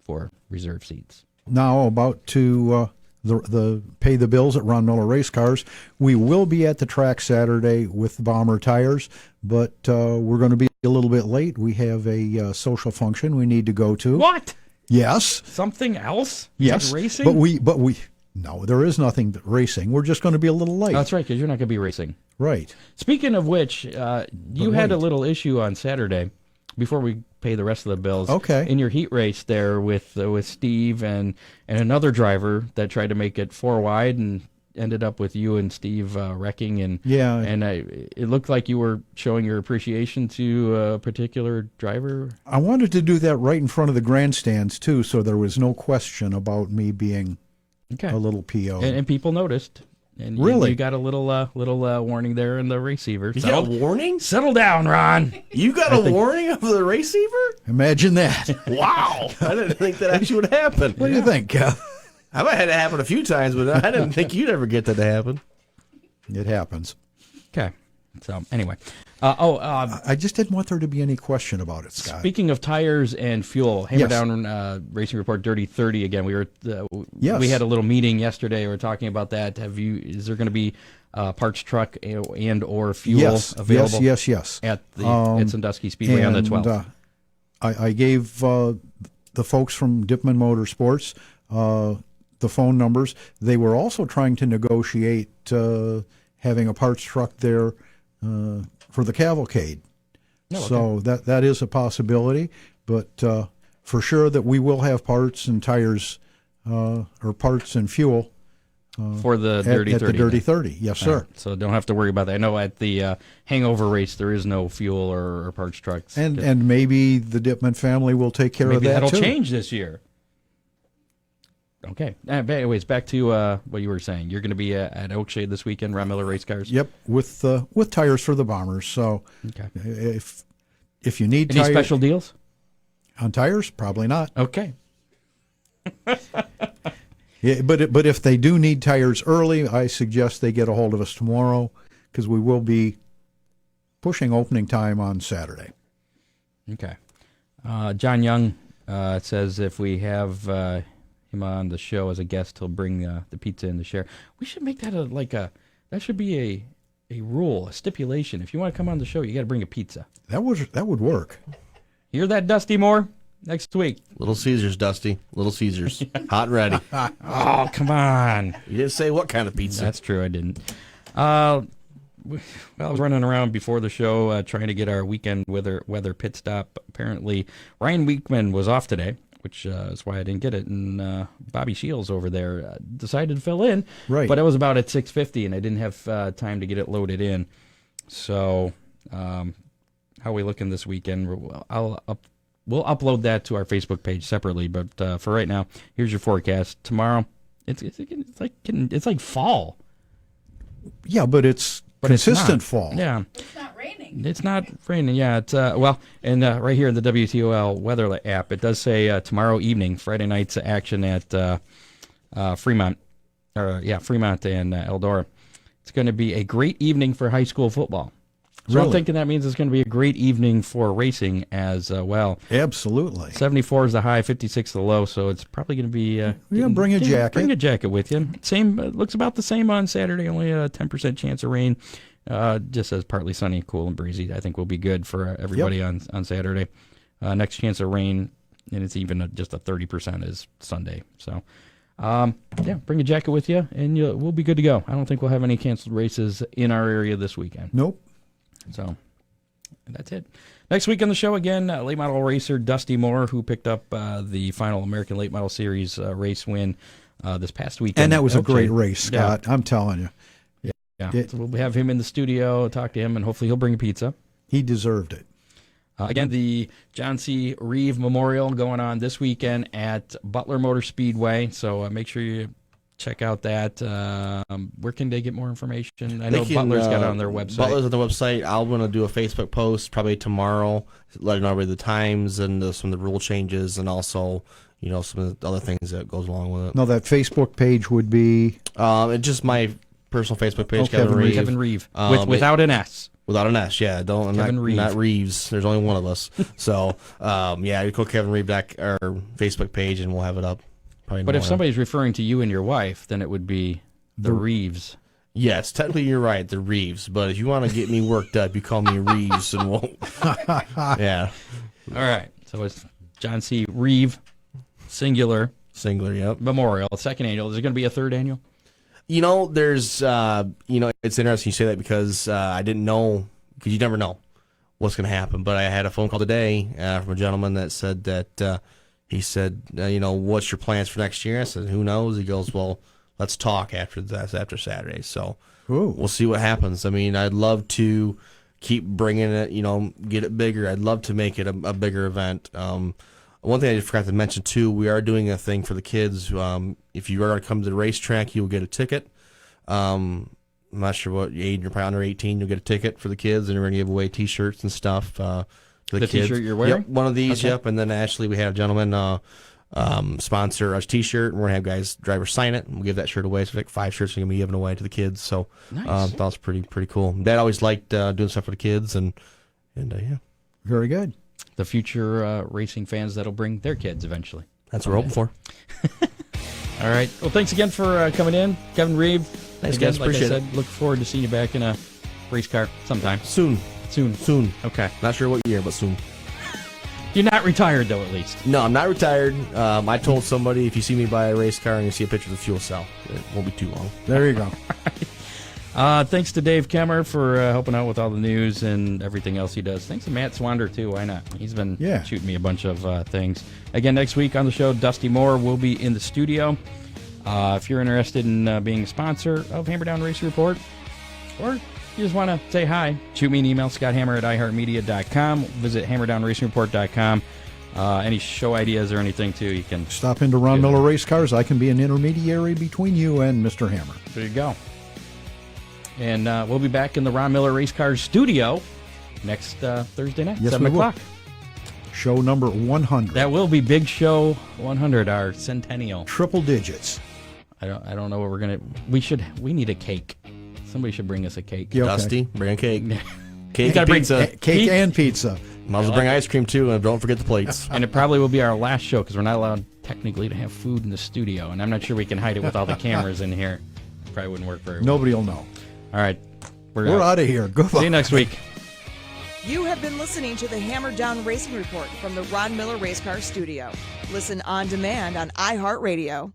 for reserve seats. Now about to the pay the bills at Ron Miller Race Cars. We will be at the track Saturday with the Bomber tires, but we're going to be a little bit late. We have a social function we need to go to. What? Yes. Something else? Yes. Like racing? But we no, there is nothing but racing. We're just going to be a little late. That's right, because you're not going to be racing. Right. Speaking of which, you had a little issue on Saturday before we pay the rest of the bills. Okay. In your heat race there with Steve and another driver that tried to make it 4 wide and ended up with you and Steve wrecking. And Yeah. And it looked like you were showing your appreciation to a particular driver. I wanted to do that right in front of the grandstands too, so there was no question about me being Okay. a little PO. And people noticed. And Really? you got a little warning there in the receiver. You got a warning? Settle down, Ron. You got a warning of the receiver? Imagine that. Wow. I didn't think that actually would happen. What do you think, Kev? I've had it happen a few times, but I didn't think you'd ever get that to happen. It happens. Okay. So anyway, I just didn't want there to be any question about it, Scott. speaking of tires and fuel, Hammer Yes. Down Racing Report Dirty 30 again. We were Yes. we had a little meeting yesterday. We were talking about that. Is there going to be parts truck and or fuel yes, available? yes. At at Sandusky Speedway on the 12th. I gave the folks from Dipman Motorsports the phone numbers. They were also trying to negotiate having a parts truck there for the cavalcade. Oh, okay. So that is a possibility, but for sure that we will have parts and tires or parts and fuel For the at Dirty 30. the Dirty then. 30. Yes, sir. Right. So don't have to worry about that. I know at the Hangover race there is no fuel or parts trucks. And maybe the Dipman family will take care maybe of that that'll too. change this year. Okay. Anyways, back to what you were saying. You're going to be at Oakshade this weekend, Ron Miller Race Cars. Yep, with tires for the Bombers. So Okay. if you need Any tires special deals? on tires, probably not. Okay. Yeah, but if they do need tires early, I suggest they get a hold of us tomorrow because we will be pushing opening time on Saturday. Okay. John Young says if we have him on the show as a guest, he'll bring the pizza in to share. We should make that that should be a rule, a stipulation. If you want to come on the show, you got to bring a pizza. That would work. Hear that, Dusty Moore? Next week. Little Caesars, Dusty. Little Caesars. Hot and ready. Oh, come on. You didn't say what kind of pizza. That's true, I didn't. Well, I was running around before the show trying to get our weekend weather pit stop. Apparently, Ryan Weekman was off today, which is why I didn't get it. And Bobby Shields over there decided to fill in. Right. But it was about at 6:50, and I didn't have time to get it loaded in. So how are we looking this weekend? We'll upload that to our Facebook page separately. But for right now, here's your forecast. Tomorrow, it's like fall. Yeah, but it's consistent fall. Yeah. It's not raining. It's not raining. Yeah, it's and right here in the WTOL weather app, it does say tomorrow evening, Friday night's action at Fremont, Fremont and Eldora. It's going to be a great evening for high school football. So Really? I'm thinking that means it's going to be a great evening for racing as well. Absolutely. 74 is the high, 56 the low, so it's probably going to be... bring a jacket. Bring a jacket with you. Same, looks about the same on Saturday, only a 10% chance of rain. Just says partly sunny, cool, and breezy. I think will be good for everybody on Saturday. Next chance of rain, and it's even just a 30% is Sunday. So, bring a jacket with you, and we'll be good to go. I don't think we'll have any canceled races in our area this weekend. Nope. So that's it. Next week on the show, again, late model racer Dusty Moore, who picked up the final American Late Model Series race win this past weekend. And that was a great race, Scott. Yeah. I'm telling you. Yeah. So we'll have him in the studio, talk to him, and hopefully he'll bring a pizza. He deserved it. Again, the John C Reeve Memorial going on this weekend at Butler Motor Speedway. So make sure you check out that. Where can they get more information? I know Butler's got it on their website. Butler's on the website. I'm going to do a Facebook post probably tomorrow, letting everybody the times and some of the rule changes, and also some of the other things that goes along with it. No, that Facebook page would be it's just my personal Facebook page, Kevin Reeve, without an S. Without an S, yeah. I'm not Reeves. There's only one of us. So, you go Kevin Reeve our Facebook page, and we'll have it up. But if somebody's referring to you and your wife, then it would be the Reeves. Yes, technically you're right, the Reeves. But if you want to get me worked up, you call me Reeves, and we'll. Yeah. All right. So it's John C. Reeve, singular. Yep. Memorial, second annual. Is there going to be a third annual? There's, it's interesting you say that because I didn't know, because you never know what's going to happen. But I had a phone call today from a gentleman that said that. He said, what's your plans for next year? I said, who knows? He goes, well, let's talk after Saturday. So we'll see what happens. I mean, I'd love to keep bringing it, get it bigger. I'd love to make it a bigger event. One thing I forgot to mention, too, we are doing a thing for the kids. If you are going to come to the racetrack, you'll get a ticket. I'm not sure what age, you're probably under 18, you'll get a ticket for the kids, and we're going to give away T-shirts and stuff. The T-shirt you're wearing? Yep, one of these, okay. Yep. And then actually we had a gentleman sponsor a T-shirt, and we're going to have drivers sign it, and we'll give that shirt away. So like 5 shirts are going to be given away to the kids. So nice. That was pretty cool. Dad always liked doing stuff for the kids, and yeah. Very good. The future racing fans that'll bring their kids eventually. That's what we're hoping for. All right. Well, thanks again for coming in, Kevin Reeve. Thanks, again, guys. like Appreciate I said, look forward to seeing you back in a race car sometime. Soon. Okay. Not sure what year, but soon. You're not retired, though, at least. No, I'm not retired. I told somebody, if you see me buy a race car and you see a picture of the fuel cell, it won't be too long. There you go. Thanks to Dave Kemmer for helping out with all the news and everything else he does. Thanks to Matt Swander, too. Why not? He's been shooting me a bunch of things. Again, next week on the show, Dusty Moore will be in the studio. If you're interested in being a sponsor of Hammer Down Race Report, or you just want to say hi, shoot me an email, scotthammer@iheartmedia.com. Visit hammerdownracingreport.com. Any show ideas or anything, too, you can stop into Ron Miller Race Cars. I can be an intermediary between you and Mr. Hammer. There you go. And we'll be back in the Ron Miller Race Cars studio next Thursday night, yes, 7 o'clock. Show number 100. That will be Big Show 100, our centennial. Triple digits. I don't know what we're going to... We need a cake. Somebody should bring us a cake. Yeah, okay. Dusty, bring a cake. Cake and pizza. Cake and pizza. Might as well bring ice cream, too, and don't forget the plates. And it probably will be our last show, because we're not allowed, technically, to have food in the studio. And I'm not sure we can hide it with all the cameras in here. Probably wouldn't work very well. Nobody will know. All right. We're out of here. Goodbye. See you next week. You have been listening to the Hammer Down Racing Report from the Ron Miller Race Car Studio. Listen on demand on iHeartRadio.